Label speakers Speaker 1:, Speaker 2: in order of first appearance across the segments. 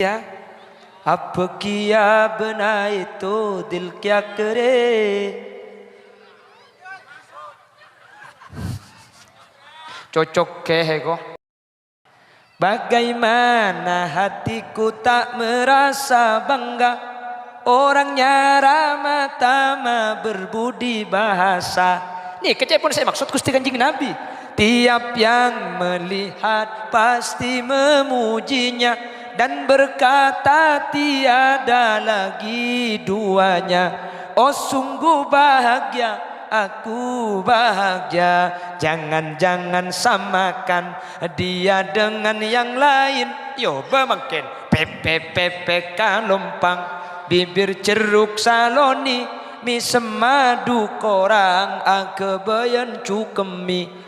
Speaker 1: क्या अब किया बनाए तो दिल क्या करे. Cocok kehego. Bagaimana hatiku tak merasa bangga, orangnya ramah tamah berbudi bahasa. Nih kecil pun saya maksud Gusti Kanjeng Nabi. Tiap yang melihat pasti memujinya dan berkata tiada lagi duanya. Oh sungguh bahagia, aku bahagia. Jangan-jangan samakan dia dengan yang lain. Yo bemakin pepe kalompang, bibir ceruk saloni, mi semadu korang akebayan cukemi.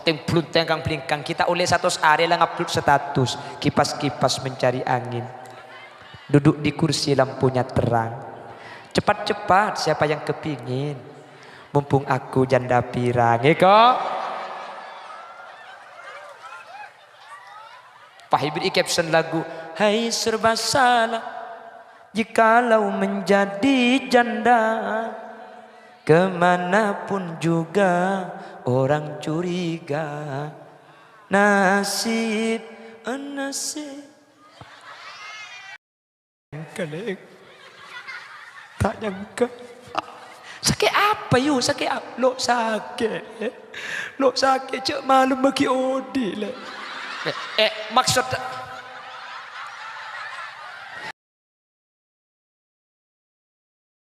Speaker 1: Teng blunteng kang blingkang kita oleh satu area lah ngupload status kipas-kipas mencari angin. Duduk di kursi lampunya terang. Cepat-cepat siapa yang kepingin, mumpung aku janda pirang. Kok Pak Hibri caption lagu, hai serba salah jikalau menjadi janda, kemanapun juga orang curiga. Nasib nasib Kaleng, tak nyangka. Sakit apa yuk? Sakit apa? Lo sakit cek malam bagi odi lah. Maksud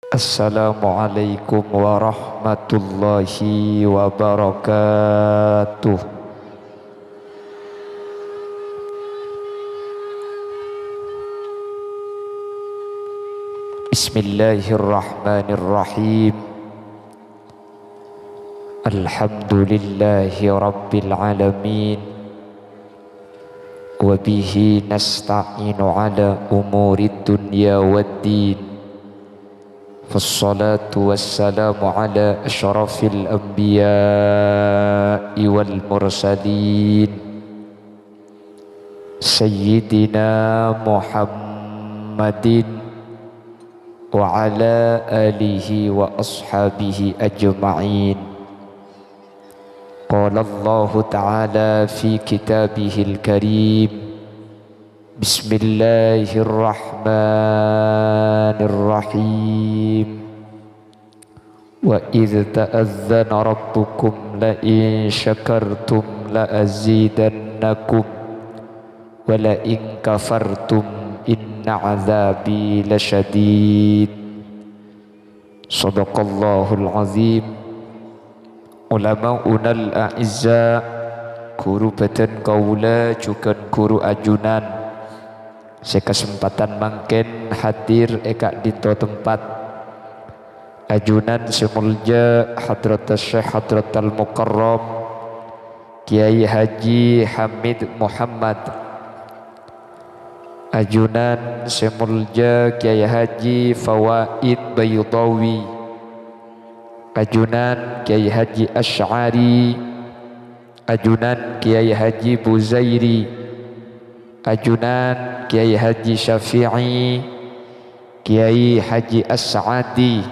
Speaker 1: Assalamualaikum warahmatullahi wabarakatuh. Bismillahirrahmanirrahim. Alhamdulillahi rabbil alamin. Wa bihi nasta'inu ala umuri dunya waddin. Fassalatu wassalamu ala asyrafil anbiya'i wal mursalin Sayyidina Muhammadin wa ala alihi wa ashabihi ajma'in. Qala Allah ta'ala fi kitabihil karim, Bismillahirrahmanirrahim. Wa idh ta'adzana rabbukum la in syakartum la azidannakum wa la in kafartum inna azabi lasyadid. Sadaqallahul azim. Ulama'unal a'izza, guru beten kaula juga guru ajunan, sekesempatan mangken hadir ekak dito tempat ajunan semulja Hadratas Syekh Hadratal Mukarram Kiai Haji Hamid Muhammad, ajunan semulja Kiai Haji Fawaid Bayudawi, ajunan Kiai Haji Asy'ari, ajunan Kiai Haji Buzairi, ajunan Kiai Haji Syafi'i, Kiai Haji As-Sa'adi,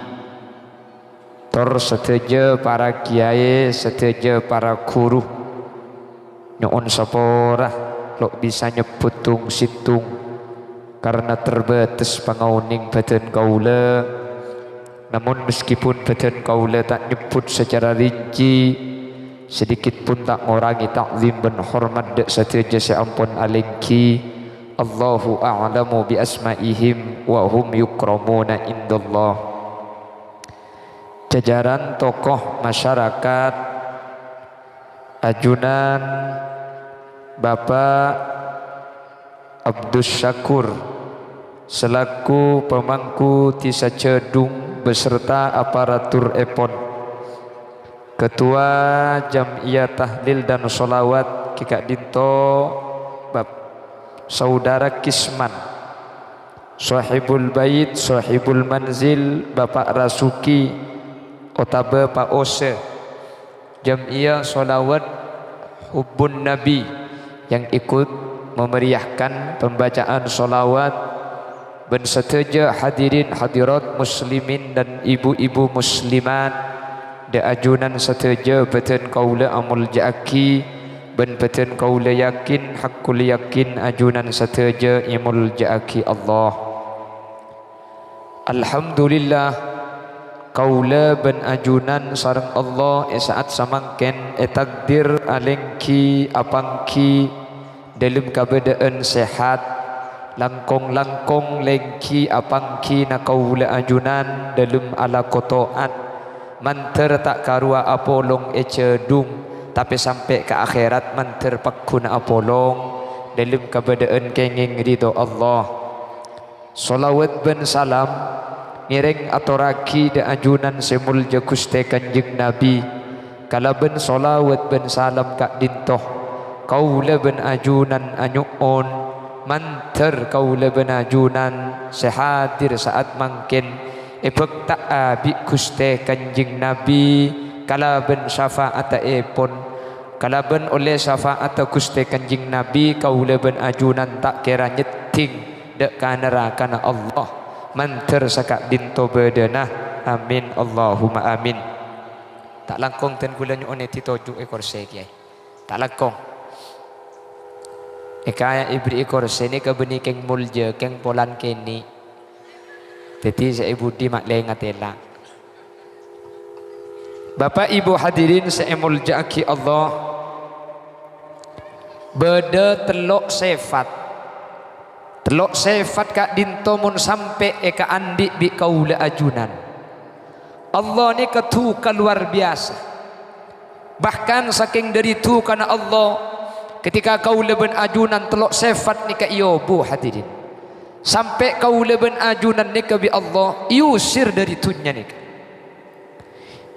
Speaker 1: tor seteja para kiai, seteja para guru, nyuun saporah lo bisa nyeputung situng karena terbatas pangauning badan kaula. Namun meskipun badan kaula tak nyebut secara rinci, sedikit pun tak ngurangi takzim dan hormat dek sateja seampun alengki. Allahu a'lamu bi asma'ihim wa hum yukramuna indallah. Jajaran tokoh masyarakat, ajunan Bapak Abdus Syakur selaku pemangku Tisa Cedung beserta aparatur EPON, Ketua Jam'iyah Tahlil dan Sholawat Kikak Dinto, Bab Saudara Kisman, Sahibul Bait, Sahibul Manzil Bapak Rasuki, Otabe Pak Ose, Jam'iyah Sholawat hubbun Nabi, yang ikut memeriahkan pembacaan solawat, ben seteja hadirin hadirat muslimin dan ibu-ibu muslimat de ajunan seteja beten kaula amul jaki ben beten kaula yakin hakul yakin ajunan seteja imul jaki Allah. Alhamdulillah kaula ben ajunan sareng Allah saat samangken takdir alengki apangki dalam keadaan sehat langkong-langkong lengki apangki na kaula ajunan dalam ala kotoat manter tak karua apolong ecedung tapi sampai ke akhirat manter pakuna apolong dalam keadaan kenging ridho Allah. Salawat ben salam mireng atoraki de ajunan semulja Gusti Kanjeng Nabi kalaben salawat ben salam kak dintoh kaula ben ajunan anyuon manter kaula ben ajunan sehadir saat mangkin epek tak abi Gusti Kanjeng Nabi kalaben syafaat epon kalaben oleh syafaat Gusti Kanjeng Nabi kaula ben ajunan tak kira nyeting dek neraka Allah manter sakak dinto bedana amin Allahumma amin. Tak langkong ten kula nyon eti toju ekor se kiai tak langkong ekaya ibri ekor se ni ke beni keng mulja keng polan keni teti saya budi mak lengatela. Bapak ibu hadirin seemul jaki Allah beda telok sifat kak dinto mun sampai eka andi bi kaula ajunan Allah ni ketuka luar biasa. Bahkan saking dari tu karena Allah ketika kaula ben ajunan telok sifat ni ka iyo bu hadirin sampai kaula ben ajunan ni ka bi Allah yusir dari tunya ni.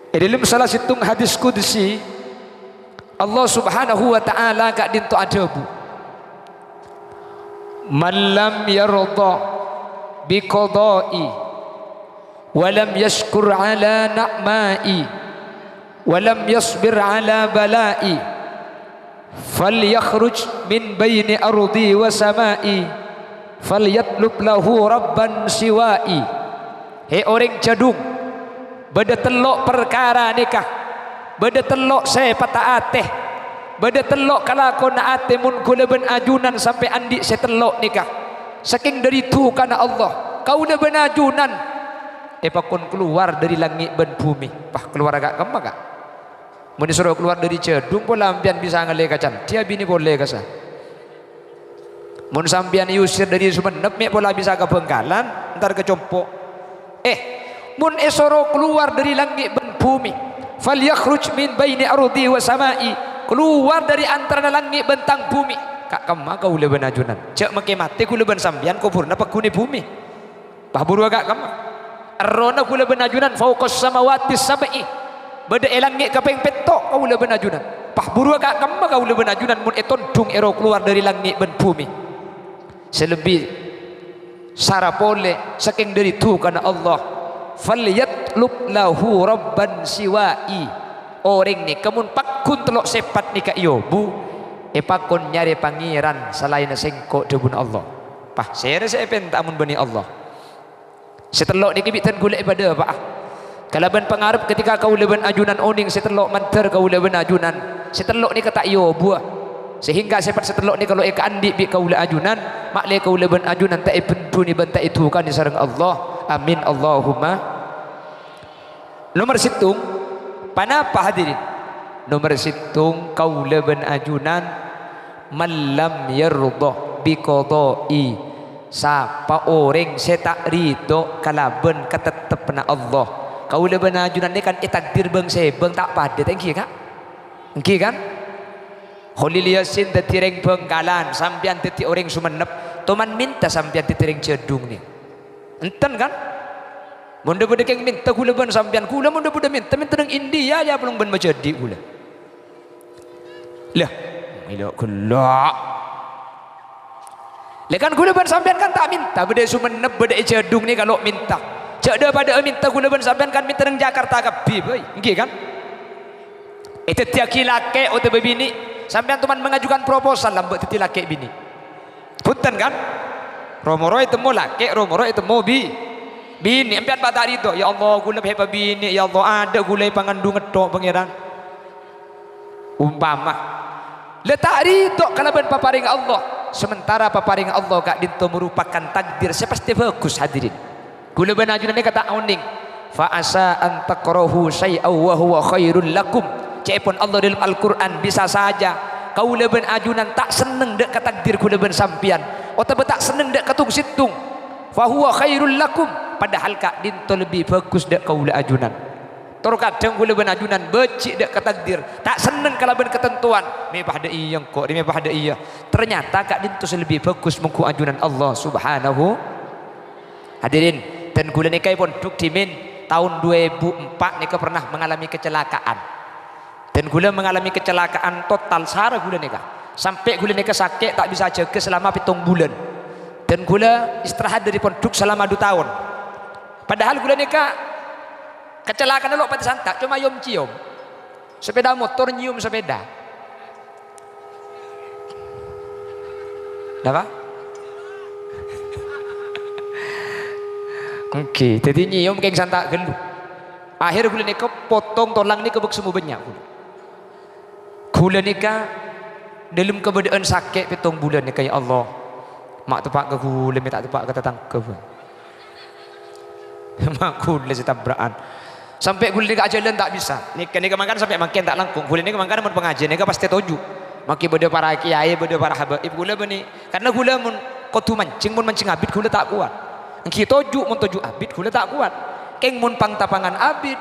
Speaker 1: Dalam salah satu hadis qudsi Allah Subhanahu wa taala kak dinto adabu man lam yarda bi qada'i walam yashkur ala na'ma'i walam yasbir ala bala'i falyakhruj min baini ardi wa sama'i falyatlub lahu rabban siwa'i. Hei orang cadung beda telok perkara nikah beda telok saya patah ateh beda telok kalakon ate mun kula ben ajunan sampai andi saya telok nikah saking dari tu kana Allah kau dah ben ajunan pakon keluar dari langit ben bumi pah keluar agak kemah kak mun disuruh keluar dari cedung pun lampian bisa ngale kacan dia bini boleh kasa mun sampian yusir dari Sumenep mek pola bisa ke Bengkalan ntar ke Compok mun esoro keluar dari langit ben bumi falyakhruj min baini ardi wa samai keluar dari antara langit bentang bumi kak kemah kau leben ajunan cek make mati ku leben sampian kupurna pakune bumi pah buru agak kemah arona ku leben ajunan fauqas samawati sab'i beda langit kapeng petok kau leben ajunan pah buru agak kemah kau leben ajunan mun etondung ero keluar dari langit ben bumi selebih sarapole saking dari tu karena Allah falyatlub lahu rabban siwa'i orang ni kemun pakun telok sepat ni ka iyo bu pakun nyari pangeran selain sengkok debun Allah pah saya rasa pentak mun bani Allah setelok ni kibitan gula ibadah apa kalaban pengarap ketika kau leben ajunan oning setelok manter kau leben ajunan setelok ni kata iyo buah sehingga sepat setelok ni kalau eka andi bi kau le ajunan makle kau leben ajunan tak pentu ni bentak itu kan di sareng Allah amin Allahumma. Nomor situng panapa hadirin nomor situng kau leben ajunan malam yardah bi qada'i siapa orang saya tak ridho kalaben ketetepna Allah kau leben ajunan ni kan takdir bang saya bang tak pada tengki kak engki kan Khalil Yasin tetireng Bengkalan sampian teti orang Sumenep toman minta sampian tetireng Cedung ni enten kan munda bude keng minta kula ban sampian kula munda bude minta nang India ya belum ban majadi kula lah ila kula lekan kula ban sampian kan tak minta bude Sumenep bude Cedung ni kalau minta cak ada pada minta kula ban sampian kan minta nang Jakarta kabeh boy nggih kan itu tiaki lake atau bebini sampean tuman mengajukan proposal lambat titi laki bini. Punten kan? Romoro itu mau laki, romoro itu mau bini. Ampian batak itu. Ya Allah, gula hepa bini. Ya Allah, ada gula pangandung ngedok pangeran. Umpama letak itu kalau ben paparing Allah. Sementara paparing Allah kak dinto merupakan takdir. Saya pasti bagus hadirin. Gula ben ajunan ini kata oning. Fa asa an takrahu syai'aw wa huwa khairul lakum. Cepon Allah dalam Al-Qur'an bisa saja kau leben ajunan tak seneng dek ke takdir ku leben sampian atau tak seneng dek ketung situng fa huwa khairul lakum padahal kak dinto lebih bagus dek kau le ajunan. Terkadang ku leben ajunan becik dek ke takdir tak seneng kalau ben ketentuan mepah de iya kok di mepah de iya ternyata kak dinto lebih bagus mengku ajunan Allah subhanahu. Hadirin dan gula nikai pun duk dimin tahun 2004 nika pernah mengalami kecelakaan dan gula mengalami kecelakaan total sara gula nika sampai gula nika sakit tak bisa jaga selama 7 bulan dan gula istirahat dari pondok selama 2 tahun padahal gula nika kecelakaan lo pati santak cuma cium sepeda motor nyium sepeda apa? Oke, jadi nyium keng santak gelu. Akhir gula nika potong tolang nika bek semua banyak gula. Gula nika dalam keadaan sakit 7 bulan nika ya Allah. Mak tepak ke gula, tak tepak ke tetangga. Mak gula setabraan. Sampai gula nika jalan tak bisa. Nika makan sampai makin tak langkung. Gula nika makan mun pengajian nika pasti toju. Maki beda para kiai, beda para habaib gula beni. Karena gula mun kotu mancing abid gula tak kuat. Engki toju mun toju abid gula tak kuat. Keng mun pang tapangan abid.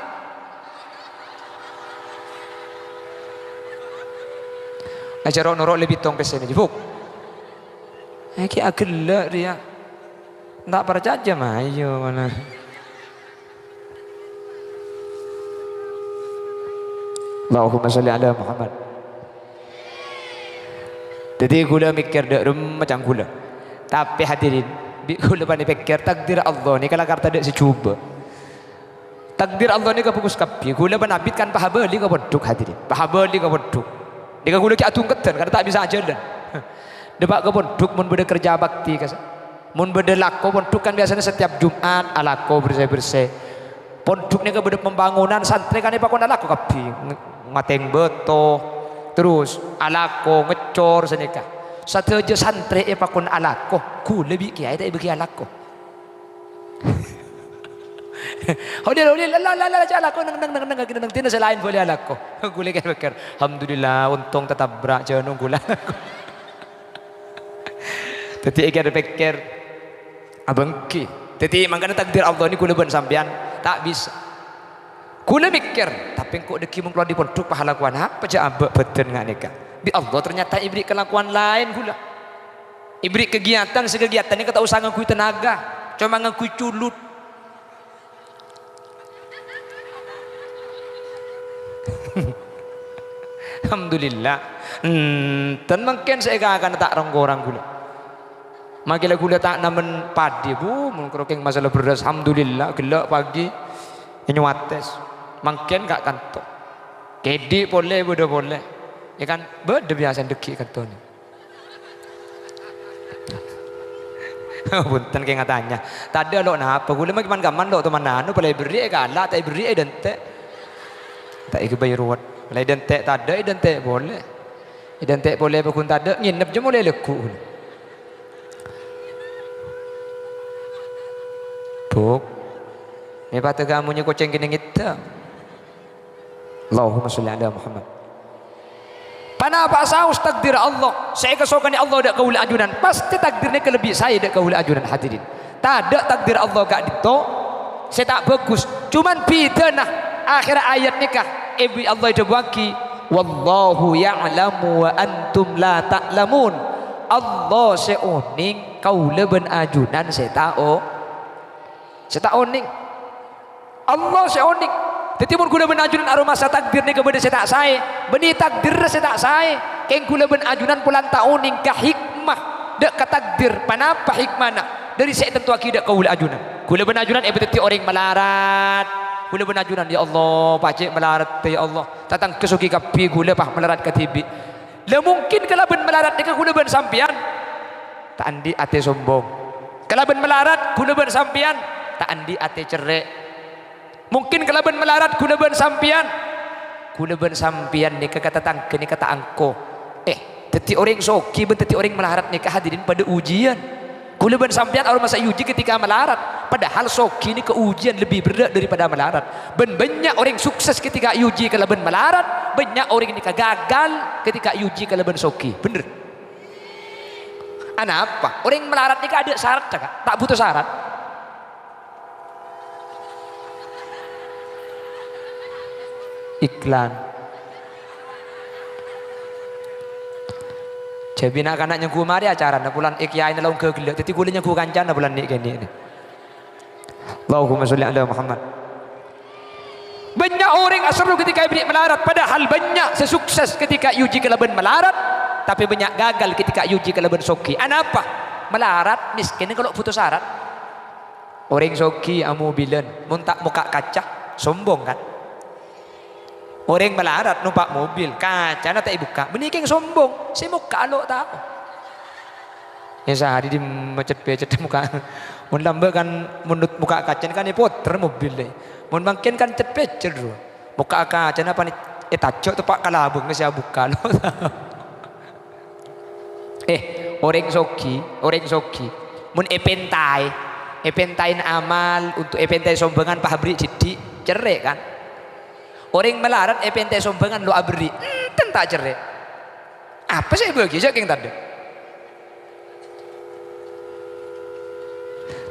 Speaker 1: Ajar noro lebih tong pesen aja buk. Ki agel dia. Ndak percaya mah ayo mana. Allahumma sholli ala Muhammad. Jadi gula mikir dak macam gula. Tapi hadirin gula pani pikir takdir Allah ni kalau kata dek secuba takdir Allah ni kepukus kapi gula panabit kan pahabali ke beduk hadirin pahabali ke beduk dia gula ki atung keten karena tak bisa jalan debak ke beduk mun beda kerja bakti kas mun beda lako beduk kan biasanya setiap Jumat alako bersih ponduk ni ke beda pembangunan santri kan ipakon alako kapi ngateng beto terus alako ngecor senika satu aja santri ipakon alako ku lebih kiai tak bagi alako. Hodil la alako nang tina selain boleh alako. Gule kan pikir alhamdulillah untung tetap berak jangan nunggu alako. Teti ikir pikir abangki. Teti makanya takdir Allah ni gule ben sampean tak bisa. Gule mikir tapi kok deki mung keluar di pondok pahala kuan apa aja abek beden ngak nikah. Bi Allah ternyata ibri kelakuan lain gula. Ibri kegiatan sekegiatan ini kata usah ngakui tenaga cuma ngakui culut alhamdulillah dan mungkin saya akan tak orang gula makilah gula tak namen padi bu mengkerokeng masalah beras alhamdulillah gelak pagi ini wates mungkin gak kantor kedi boleh bodoh boleh ya kan beda biasa deki kantornya punten kayak ngatanya tadi lo napa gula mah gimana gaman lo teman nanu pelai beri kalah tak beri dente tak ikut bayar ruwet pelai dente tadi dente boleh dente boleh bakun tadi nginep je boleh leku buk ni patah kamunya koceng kena kita Allahumma sholli ala Muhammad. Panapa saus takdir Allah saya kesokan Allah dak kaul ajunan pasti takdirnya kelebih saya dak kaul ajunan hadirin tak ada takdir Allah gak dito saya tak bagus cuman bidana akhir ayat nikah ibu Allah itu bagi wallahu ya'lamu wa antum la ta'lamun Allah seoning kaul ben ajunan saya tak oning Allah seoning jadi mun gula ben ajunan aroma sa takdir ni kepada saya tak saya beni takdir saya tak saya keng gula ben ajunan pulang tauning ka hikmah dak ka takdir panapa hikmana dari saya tentu akidah kaul ajunan gula ben ajunan berarti orang melarat gula ben ajunan ya Allah pacik melarat ya Allah tatang kesuki kapi gula pah melarat ka tibi Lah mungkin kalaban melarat nika kula ben sampean tak andi ate sombong. Kalaban melarat kula ben sampean tak andi ate cerek. Mungkin kalaban melarat kula ben sampean nika kata tangke nika kata angko. Teti orang soki ben teti orang melarat nika hadirin pada ujian. Kula ben sampean orang masa uji ketika melarat. Padahal soki ni ke ujian lebih berat daripada melarat. Ben banyak orang sukses ketika uji kalau ben melarat, banyak orang ni gagal ketika uji kalau ben soki. Bener. Apa? Orang melarat ni ada syarat tak butuh syarat. Iklan. Jadi nak anaknya ku mari acara na bulan ikyai na laung kegelak. Teti kulanya ku kancan na bulan ni kini. Allahumma sholli ala Muhammad. Banyak orang asal ketika iblis melarat, padahal banyak sesukses ketika uji kelaban melarat, tapi banyak gagal ketika uji kelaban soki. Apa? Melarat miskin kalau putus syarat. Orang soki amu bilen, muntak muka kaca, sombong kan? Orang melarat numpak mobil, kaca na tak ibuka, menikeng sombong, saya muka lo tahu. Ya sehari di macet muka, mun lambe kan menurut muka kaca kan poter mobil deh, mun makin kan cepet dulu, muka kaca na pan tacok tu pak kalabung na siya buka lo. Orang soki, mun epentain amal untuk epentai sombongan pahabri jadi cerai kan. Orang melarat epentai sombongan lo abri tak cerai. Apa sih bagi saking tadi?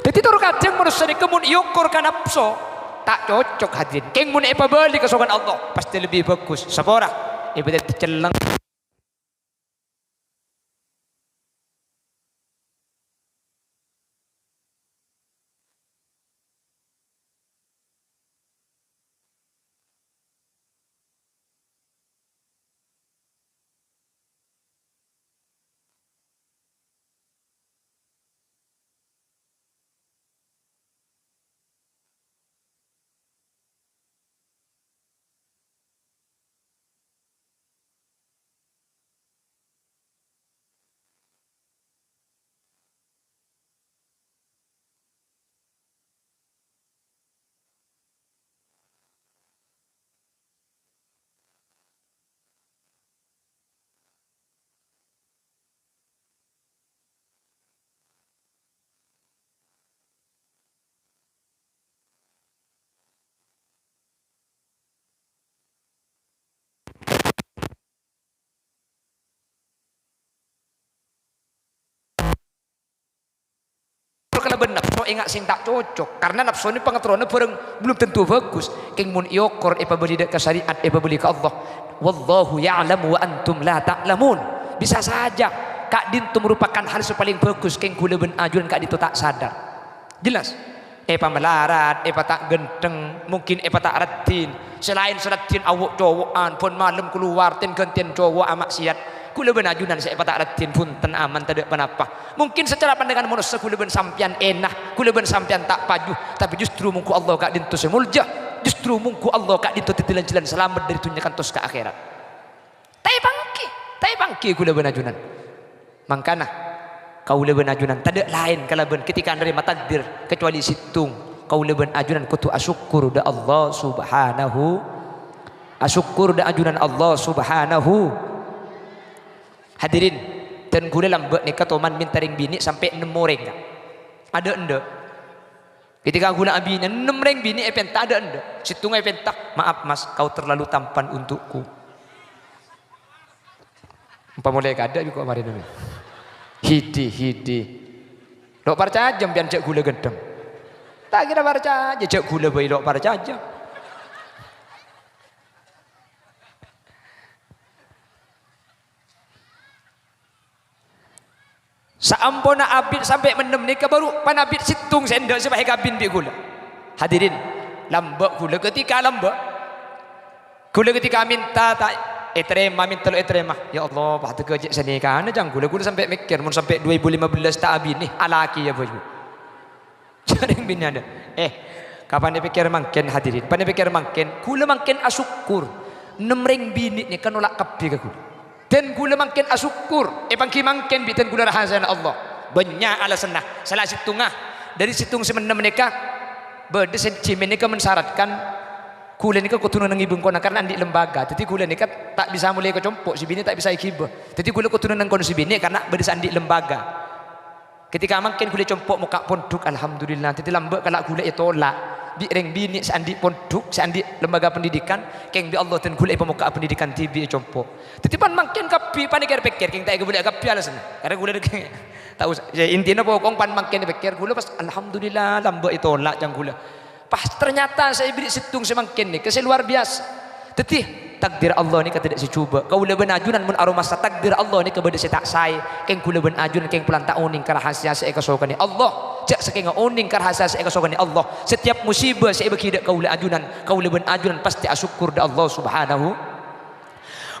Speaker 1: Jadi tur kadang manusia ni kemun yukur kan nafsu tak cocok hadirin. Keng mun apa balik kesokan Allah pasti lebih bagus. Sapora ibadat celeng. Kalau benar nafsu ingat sing tak cocok karena nafsu ini pengaturane bareng belum tentu bagus. Keng mun iokor epa beli ke syariat epa beli ke Allah. Wallahu ya'lamu wa antum la ta'lamun. Bisa saja kak dintu merupakan hal yang paling bagus keng kula ben ajuran kak dintu tak sadar. Jelas. Epa melarat, epa tak genteng, mungkin epa tak ratin. Selain ratin awak cowokan pun malam keluar ten gantian cowok maksiat. Kula ben ajunan saya tak ratin punten aman tak ada apa. Mungkin secara pandangan manusia kula ben sampian enak, kula ben sampian tak paju, tapi justru mungku Allah kak dintu semulja, justru mungku Allah kak dintu titilan jalan selamat dari tunyakan tos ke akhirat. Tai bangki kula ben ajunan. Mangkana kula ben ajunan tak ada lain kalau ben ketika nerima takdir kecuali situng kula ben ajunan kutu asyukur da Allah subhanahu asyukur da ajunan Allah subhanahu. Hadirin dan gula lambek nikah toman minta ring bini sampai 6 orang kan? Ada enda ketika gula abinya 6 ring bini epenta ada enda situng epenta maaf mas kau terlalu tampan untukku empat mulai kada juga kemarin ini hidi lo percaya jam biar cek gula gendeng tak kira percaya cek gula bayi lo percaya Saampona abid sampai menem nikah baru panabid situng sendok sebagai kabin bi gula. Hadirin, lambak gula ketika minta tak terima minta lo terima. Ya Allah, pak kerja sini kan jangan gula sampai mikir mun sampai 2015 tak abin nih alaki ya boy. Jaring bini ada. Kapan dipikir mangken hadirin? Kapan dipikir mangken? Gula mangken asyukur. 6 ring bini ni kan nolak kapi ke gula. Dan gula makin asyukur, pangki makin bitan gula rahasian Allah. Banyak alasan nah. Salah situngah dari situng semenam mereka berde sentimen mereka mensyaratkan gula ni kutunan ng ibang kona karena andi lembaga. Jadi gula ni tak bisa mulai ke compok, si bini tak bisa ikibah. Jadi gula kutunan ng kono si bini karena berde andi lembaga. Ketika makin gula compok muka pondok, alhamdulillah. Jadi lambat kalau gula itolak. Bireng bini seandi pondok, seandi lembaga pendidikan, keng bi Allah dan gula pemuka pendidikan tibi compok. Tetipan makin kapi panikir pikir keng tak gula kapi alasan. Karena gula dek tahu intinya pokok pan makin pikir gula pas alhamdulillah lambat itolak jang gula. Pas ternyata saya beri situng semakin ni, kasi luar biasa. Tetih takdir Allah ni kata tidak secuba. Kau leben ajunan mun aromasa takdir Allah ni kepada saya tak say. Keng kau leben ajunan keng pelanta oning kerahasiaan saya kesokan ni Allah. Jak saking oning kerahasiaan saya kesokan ni Allah. Setiap musibah saya berkidak kau leben ajunan pasti asyukur da Allah Subhanahu.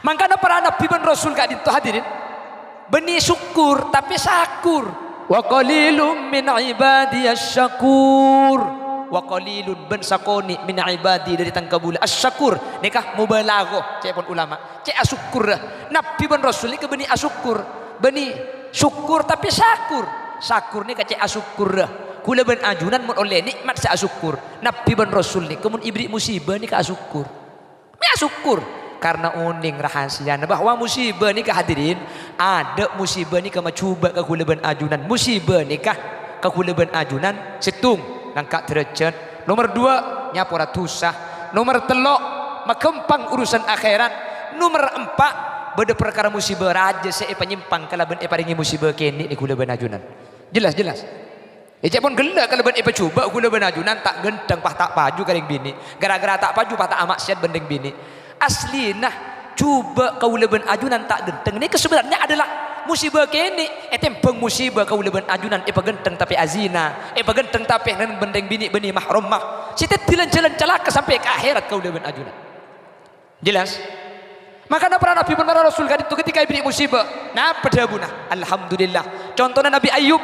Speaker 1: Makanya para nabi dan rasul kak dinto hadirin. Beni syukur tapi sakur. Wa qalilum min ibadiyasy syakur. Wa qalilun ben sakoni min ibadi dari tangkabula asyakur nikah mubalaghah cek pun ulama cek asyukur nabi ben rasul ni ke beni asyukur beni syukur tapi sakur ni cek asyukur kula ben ajunan mun oleh nikmat sa asyukur nabi ben rasul ni kemun ibri musibah ni ka asyukur karena uning rahasia bahwa musibah ni hadirin ada musibah ni macuba ka kula ben ajunan musibah ni ka kula ben ajunan situng ngangkat derajat. Nomor 2 nyapora tusah. Nomor 3 makempang urusan akhirat. Nomor 4 beda perkara musibah raja saya penyimpang kalau ben paringi musibah kene di kula ben ajunan. Jelas. Cek pun gelak kalau ben coba kula ben ajunan tak gendeng pah tak paju karing bini. Gara-gara tak paju pah tak maksiat bendeng bini. Asli nah coba kau leben ajunan tak gendeng ni sebenarnya adalah musibah kene tempeng musibah kau leben ajunan pagenteng tapi azina pagenteng tapi nan bendeng bini beni mahram mah sita jalan celaka sampai ke akhirat kau leben ajunan. Jelas. Makanya para nabi para rasul kan itu ketika ibni musibah nah pedabuna alhamdulillah. Contohnya Nabi Ayub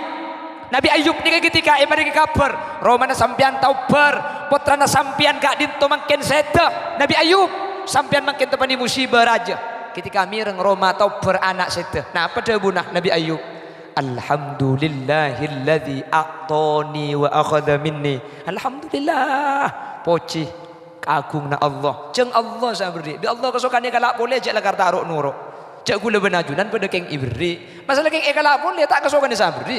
Speaker 1: ni ketika mari kabar romana sampean taubar putrana sampean gak dinto mangken seda Nabi Ayub sampean makin tepani musibah raja ketika mireng Roma atau beranak sete. Nah apa debunah Nabi Ayub? Alhamdulillahilladzi a'tani wa akhadha minni. Alhamdulillah poci kagungna Allah. Jeung Allah sabri. Bi Allah kesokane kalak boleh jak lagar taruk nuruk. Jak gula benajunan pada keng ibri. Masalah keng kalak boleh tak kesokane sabri.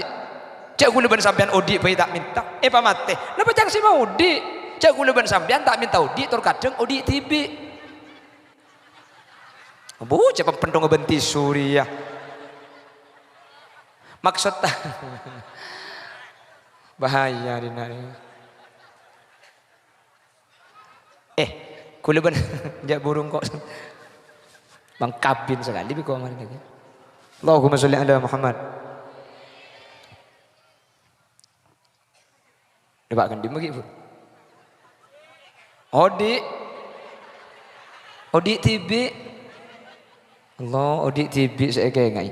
Speaker 1: Jak gula ben sampean odi bae tak minta. Pamate. Napa jang si mau odi? Jak gula ben sampean tak minta odi tur kadang odi tibi. Bocah pendong benti Suriah. Maksud bahaya di nari. Kula ben jak burung kok. Bang kabin sekali kok mari lagi. Allahumma sholli ala Muhammad. Coba kan dimagi Bu. Odi tibi. Allah odi tibi saya kayak ngai.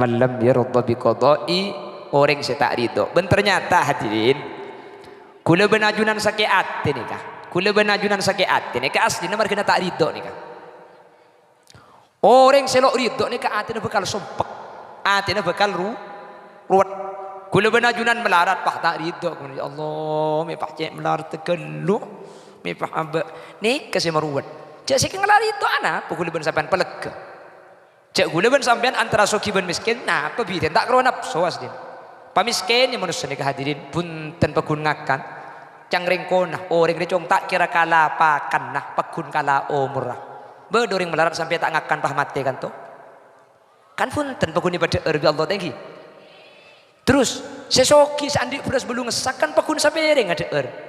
Speaker 1: Malam yarda bi qada'i orang saya tak ridho. Ben ternyata hadirin kula benajunan sakit hati nikah. Kula benajunan sakit hati nikah asli nomor kena tak ridho nikah. Orang selok ridho nikah hati bakal sumpek. Hati bakal ruwet. Kula benajunan melarat pah tak ridho. Ya Allah, me pah cek melarat tegelu. Me pah aba nikah si maruwet. Cek sik ngelari itu anak pukul ben sampean pelega. Cek gula ben sampean antara soki ben miskin nah apa biden tak karo nafsu asdin. Pamiskin yang manusia nikah hadirin punten pekun ngakan. Cangring konah orang recong tak kira kala pakan nah pekun kala umurah. Bedoring melarat sampai tak ngakan pah mate kan to. Kan punten pekun ibadah erbi Allah tinggi. Terus sesoki sandi beras belum ngesakan pekun sabereng ada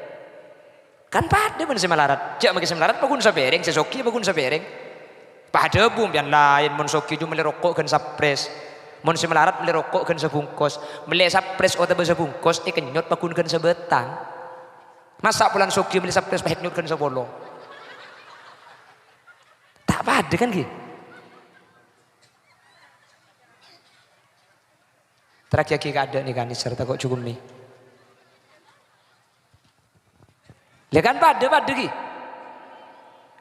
Speaker 1: kan pada mana si melarat jak bagi si melarat pakun sabereng sesoki pakun sabereng pada bum yang lain mon soki ju melerokok kan sapres mon si melarat melerokok kan sebungkus mele sapres atau sebungkus kenyot pakun kan sebetang masa pulang soki mele sapres pahit nyot kan sebolong tak pada kan gitu. Terakhir ada nih kan serta kok cukup nih. Lihat kan pada ki.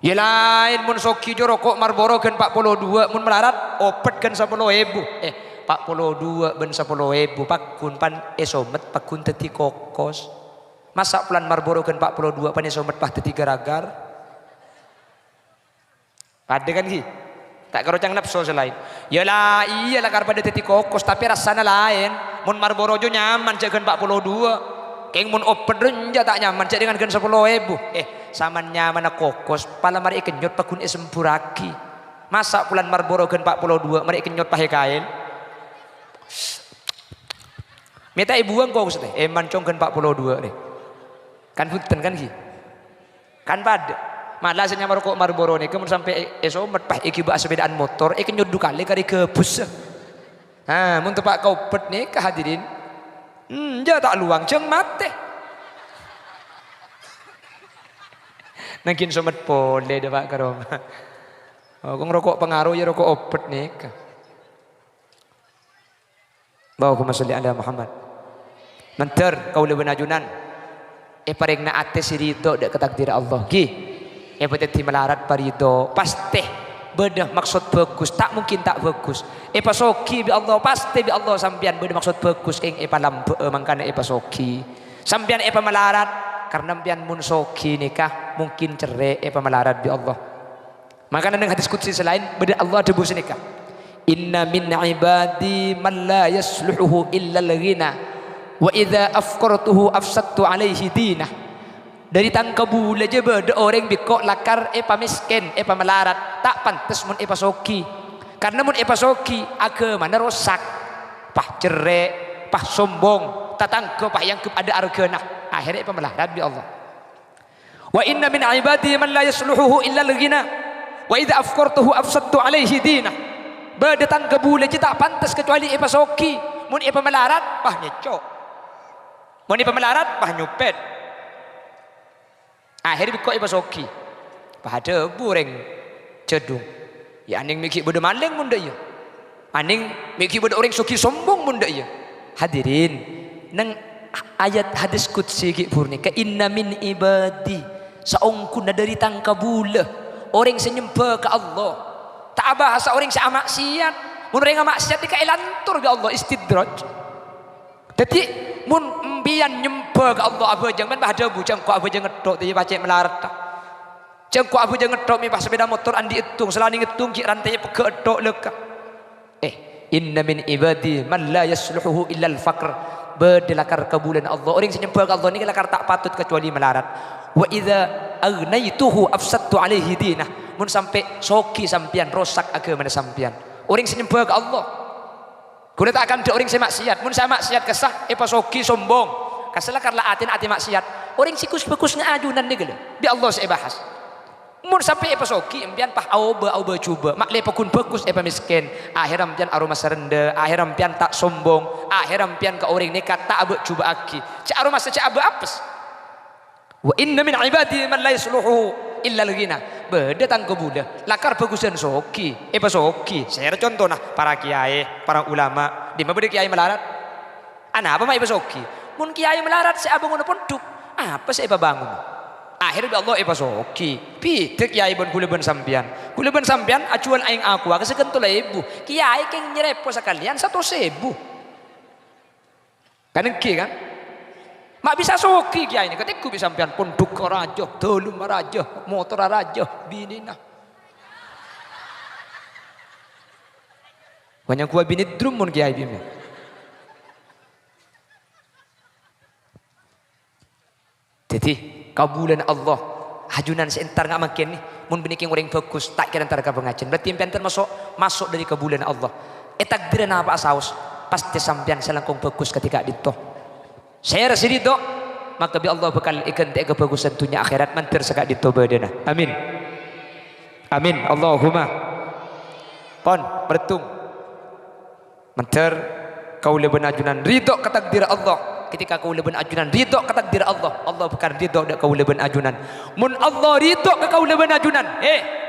Speaker 1: Ya lain mun soki jo rokok Marlboro gen 42 mun melarat opet gen 10.000. 42 ben 10.000 pakun pan esomet pakun teti kokos. Masa pelan Marlboro gen 42 pan esomet pah teti garagar. Ada kan ki? Tak kerocang nafsu selain. Ya lah iyalah pada teti kokos tapi rasanya lain. Mun Marlboro jo nyaman cek gen 42. Keng mun opet renja tak nyaman cek dengan gen 10.000. Saman nyaman kokos pala mari kenyot pakun esempuraki. Masa pulan Marlboro gen 42 mari kenyot pahe kain. Meta ibu ang kok teh eman cong gen 42 deh. Kan punten kan ki. Kan pada. Malah senya merokok Marlboro nih kemun sampai esomet pah iki ba sepedaan motor kenyot dukale kari ke bus. Mun tepak kau pet nih kehadirin. Ja tak luang ceng mate. Nangkin somet pole deh Pak Karom. Kau ngerokok pengaruh ya rokok opet nih. Bawa kumasalli ala Muhammad. Menter kau lebih najunan. Paring na ate si Ridho dek ketakdir Allah. Ki. Peteti melarat parido pasti beda maksud bagus tak mungkin tak bagus. Pasoki bi Allah pasti bi Allah sampian beda maksud bagus keng lambe mangkana pasoki. Sampian melarat karena pian mun soki nikah mungkin cerai melarat bi Allah. Makanya dengan hadis qudsi selain beda Allah debus nikah. Inna min ibadi man la yasluhu illa al-ghina wa idza afqartuhu afsadtu alaihi dinah. Dari tangkabu aja beda orang bikok lakar miskin melarat tak pantas mun soki. Karena mun soki agama mana rosak pah cerai pah sombong tatangke pah yang ada argana akhirnya melarat bi Allah. Wa inna min ibadi man la yasluhu illa al-ghina wa idza afqartuhu afsadtu alaihi dinah. Beda tangkabu aja tak pantas kecuali soki. Mun melarat pah nyecok. Mun melarat pah nyupet. Akhirnya kok soki. Pada bureng cedung. Ya aning mikir beda maling mun ya. Aning mikir beda orang soki sombong mun ya. Hadirin, nang ayat hadis qudsi ki purni ka inna min ibadi saungkuna dari tangkabula orang senyembah ke Allah. Tak bahasa orang maksiat. Mun orang maksiat di kailantur ke Allah istidraj. Jadi mun mbian nyembah ke Allah apa jangan pada bujang kok apa jangan ngedok dia pacek melarat. Jangan kok apa jangan ngedok mi pas sepeda motor andi hitung selani ngitung ki rantai pegek edok leka. Inna min ibadi man la yasluhu illa al-faqr. Bedelakar kebulan Allah. Orang yang nyembah ke Allah ni lakar tak patut kecuali melarat. Wa idza agnaituhu afsadtu alaihi dinah. Mun sampai soki sampian rosak agama sampian. Orang yang nyembah ke Allah. Kuna tak akan ada orang saya maksiat. Mun saya maksiat kesah, soki sombong. Kasalah karena ati maksiat. Orang sikus bagus ngajunan ni gele. Di Allah saya bahas. Mun sampai soki, empian pah auba cuba. Mak lepakun bagus miskin. Akhir empian aroma serenda. Akhir empian tak sombong. Akhir empian ke orang nekat tak abe cuba aki. Cak aroma cak abe apes. Wa inna min ibadi man la yasluhu illa al-ghina. Beda tangko buda lakar bagusan soki soki saya contoh nah para kiai para ulama di mana kiai melarat anak apa mak soki mun kiai melarat saya bangun pondok apa saya bangun akhirnya Allah soki pitek kiai bon kula ben sampian acuan aing aku ke sekentul ibu kiai keng nyerepo sekalian 1.000 kan ki kan mak bisa soki kiai ini ketika bisa sampean pondok raja, dolum raja, motor raja, binina. Banyak gua bini drum mun kiai bini. Jadi kabulan Allah hajunan seentar nggak makin nih mun biniking orang bagus tak kira antar pengajian berarti impian masuk dari kabulan Allah takdiran apa asaus pasti sampean selangkung bagus ketika dito. Saya rasa itu maka bi Allah bakal ikan te kebagusan dunia akhirat mantir sekak ditobadana. Amin. Amin. Allahumma. Pon bertung. Mantir kau lebih ajunan ridho ke takdir Allah. Ketika kau lebih ajunan ridho ke takdir Allah, Allah bakal ridho dak kau lebih ajunan. Mun Allah ridho ke kau lebih ajunan.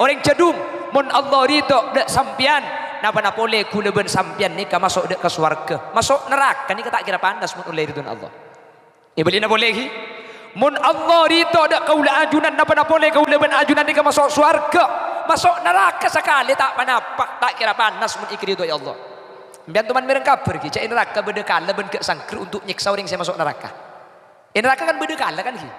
Speaker 1: Orang cedung mun Allah ridho dak sampian napa boleh ku lebih sampian nikah masuk dak ke surga. Masuk neraka ni tak kira pandas mun oleh ridho Allah. Ibelina boleh Mun Allah ridho dak kaula ajunan napa boleh kaula ben ajunan nika masuk surga, masuk neraka sekali tak panapa, tak kira panas mun ikri ridho ya Allah. Mbian teman mireng kabar ki, cek neraka bedekala ben ke sangker untuk nyiksa orang saya masuk neraka. Neraka kan bedekala kan ki.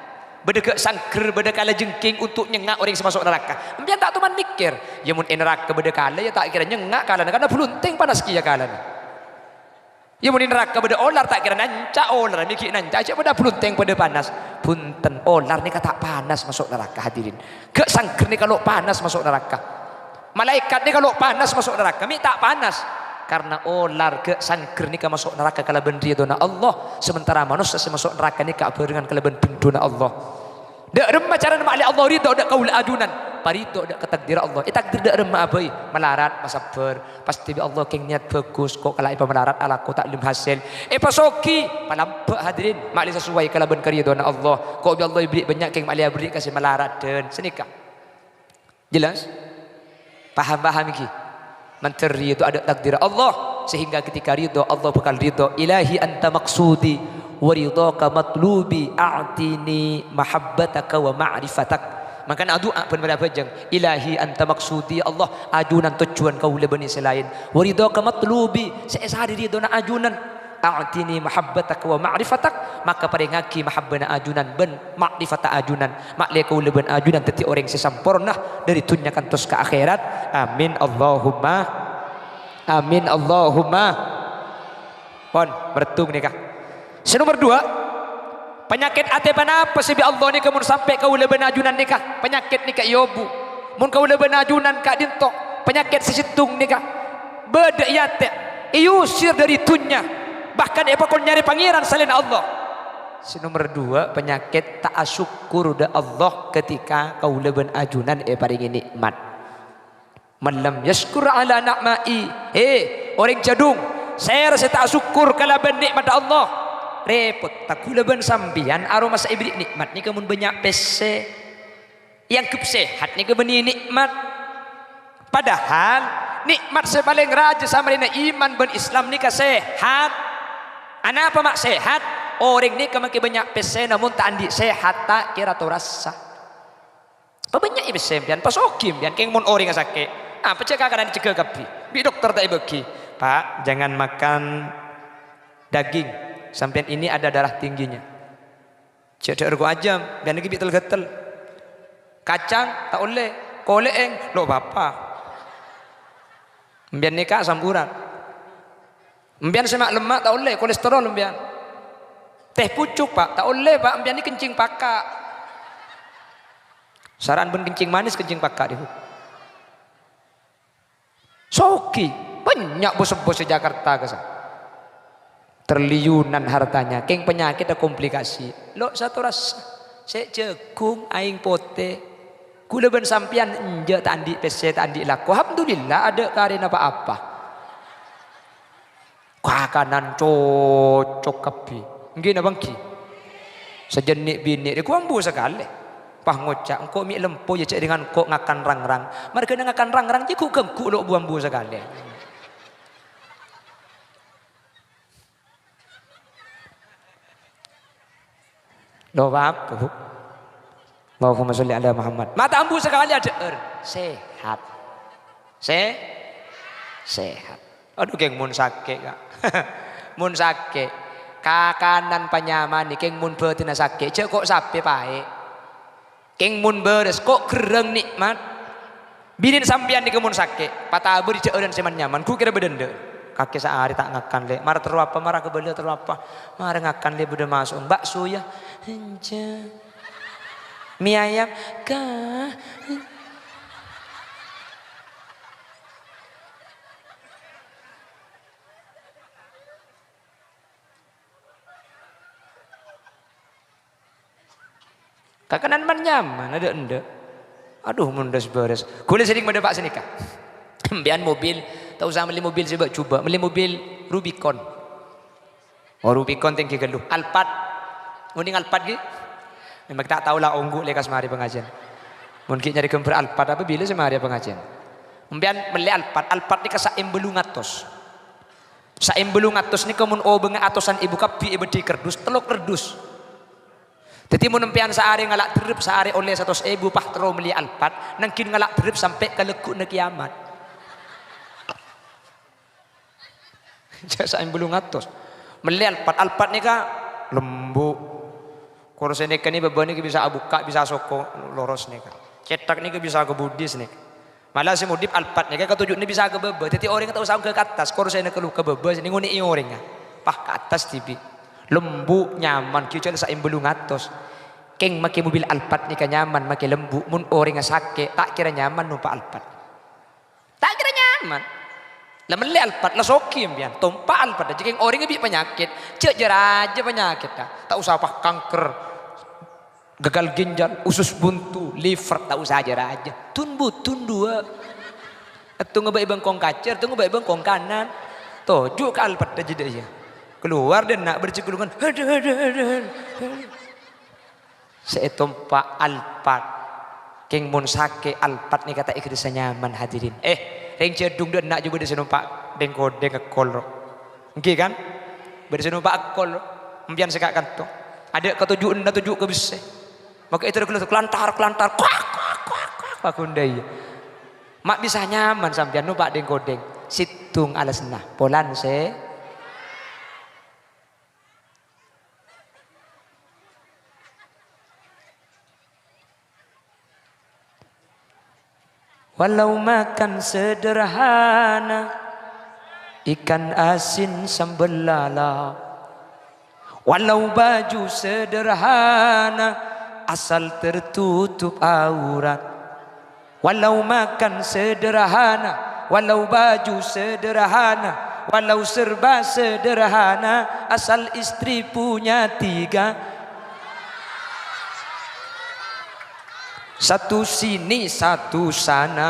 Speaker 1: Bedeke sangker bedekala jengking untuk nyengak orang yang masuk neraka. Mbian tak teman mikir, ya mun neraka bedekala ya tak kira nyengak kalana karena belunting panas ki ya kalana. Ya mungkin neraka pada olar tak kira nanca olar mikir nanca aja pada pelunteng pada panas punten olar ni kata panas masuk neraka hadirin ke sangker ni kalau panas masuk neraka malaikat ni kalau panas masuk neraka mi tak panas karena olar ke sangker ni masuk neraka kalau bendri dona Allah sementara manusia masuk neraka ni kak dengan kalau benduna Allah dak remah cara nama Allah ridho dak kaul adunan parito dak ketakdir Allah takdir dak remah abai melarat masabar pasti bi Allah keng niat bagus kok kalau ipa melarat ala ko tak lim hasil pasoki palampak hadirin makli sesuai kalau ben karya dona Allah kok bi Allah beri banyak keng makli beri kasih melarat dan senika jelas paham iki menteri itu ada takdir Allah sehingga ketika ridho Allah bakal ridho ilahi anta maksudi waridhaka matlubi a'tini mahabbataka wa ma'rifatak maka doa pun berapa jeng ilahi anta maksudi Allah ajunan tujuan kau lebani selain waridhaka matlubi seesari ridona ajunan a'tini mahabbataka wa ma'rifatak maka paringaki mahabbana ajunan ben ma'rifata ajunan makle kau leban ajunan teti orang sesampurna dari dunia kantos ke akhirat amin Allahumma amin Allahumma pon bertung nikah. Nomor 2 penyakit ate panapa sebi Allah ni kamun sampai kau leben ajunan nikah penyakit nikah yobu mun kau leben ajunan kak dintok penyakit sesitung nikah beda yate iusir dari dunia bahkan apa kau nyari pangeran selain Allah. Nomor 2 penyakit tak syukur da Allah ketika kau leben ajunan paling nikmat malam yaskur ala na'mai orang jadung saya rasa tak syukur kalau ben nikmat Allah repot tak kula ben sambian aroma masa ibrik nikmat ni kamun banyak pese yang sehat ni kamun nikmat padahal nikmat sepaling raja sama dengan iman ben Islam ni sehat ana apa mak sehat orang ni kemaki banyak pese namun tak andi sehat tak kira tu rasa banyak ibu sembian pas okim bian keng mun orang sakit apa cakap kan dicegah kapi bi dokter tak ibeki pak jangan makan daging sampai ini ada darah tingginya cek ergo ajam biar lagi betul-betul kacang tak boleh koleeng lo bapa biar nikah samburan biar semak lemak tak boleh kolesterol biar teh pucuk pak tak boleh pak biar ni kencing pakak saran ben kencing manis kencing pakak dihu soki banyak bos-bos di Jakarta kesana terliunan hartanya keng penyakit ada komplikasi lo satu rasa saya jagung aing pote kula ben sampian enje tak andi pese tak andi laku alhamdulillah ada karin apa-apa kakanan cocok kapi ngina bangki sejenik bini dia kuambu sekali pah ngocak engkau mi lempo ya cek dengan kok ngakan rang-rang mereka ngakan rang-rang je ku kengku lo buambu sekali doa apa Allahumma sholli ala Muhammad mata ambu sekali ada sehat sehat aduh keng mun sakit kak mun sakit kakanan panyaman ni keng mun betina sakit cek kok sapi pae keng mun beres kok gereng nikmat binin sampian di kemun sakit patah abu di cek dan seman nyaman ku kira bedende kaki sehari tak ngakan le marah terus apa marah kebeli terus apa marah ngakan le udah masuk bakso ya enja mie ayam kah kakanan man nyaman ada ende aduh mundas beres kulit sedikit mendepak senika bian mobil tak usah beli mobil saya coba beli mobil Rubicon oh Rubicon tinggi geluh Alphard mending Alphard gitu memang tak tahu lah onggu lekas mari pengajian mungkin nyari kemper Alphard apa bila semari pengajian bian beli Alphard ni kasaim belum ngatos saim belum ngatos ni kemun o benga atosan ibu kapi ibu di kerdus telok kerdus Jadi menempian sehari ngalak terip sehari oleh 100.000 pahtro meli alpat nangkin ngalak terip sampai ke lekuk na kiamat. Jasa yang belum ngatos meli alpat ni ka lembu kurus ni ka ni beban ni bisa abuka bisa soko loros ni ka cetak ni ka bisa ke budis ni malah si mudip alpat ni ka ketujuh ni bisa ke bebe jadi orang tak usah ke atas kurus ni keluh ke bebe ni nguni orang pah ke atas tibi lembu nyaman kieu sa yang belum ngatos keng make mobil alpat ni ka nyaman make lembu mun orang sakit tak kira nyaman numpak alpat tak kira nyaman lah meli alpat lah sokim pian tompak alpat aja keng orang lebih penyakit cek jeraja penyakit tak usah apa kanker gagal ginjal usus buntu liver tak usah jeraja tundu tu ngebai bengkong kacer tu ngebai bengkong kanan tojuk ke alpat aja dia keluar dan nak bercekulungan saya tompak alpat keng mun sake alpat ni kata ikhlas nyaman hadirin Reng cedung dia nak juga dia numpak dengkodeng ekol. Nggih kan? Beri numpak ekol. Mbian sekak kanto. Ada ketujuh enda tujuh ke bise. Maka itu kelantar kuak kundai. Mak bisa nyaman sampean numpak dengkodeng. Situng alasna. Polan se. Walau makan sederhana ikan asin sambal lala walau baju sederhana asal tertutup aurat walau makan sederhana walau baju sederhana walau serba sederhana asal istri punya 3 satu sini satu sana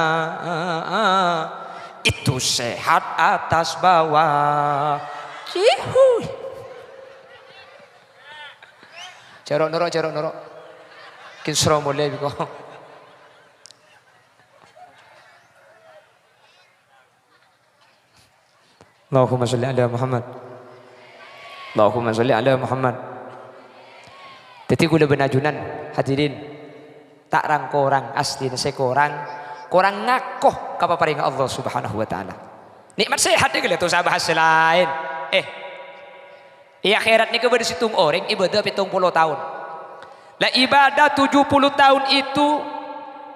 Speaker 1: itu sehat atas bawah cihuy cerok norok kinsro mulai biko Allahumma sholli ala Muhammad Allahumma sholli ala Muhammad Teti gula benajunan hadirin tak rang korang asli nase korang ngakoh kapaparing Allah Subhanahu wa taala. Nikmat sehat ni kalau tu saya bahas lain. Akhirat ni kepada situng orang ibadah 70 tahun. Lah ibadah 70 tahun itu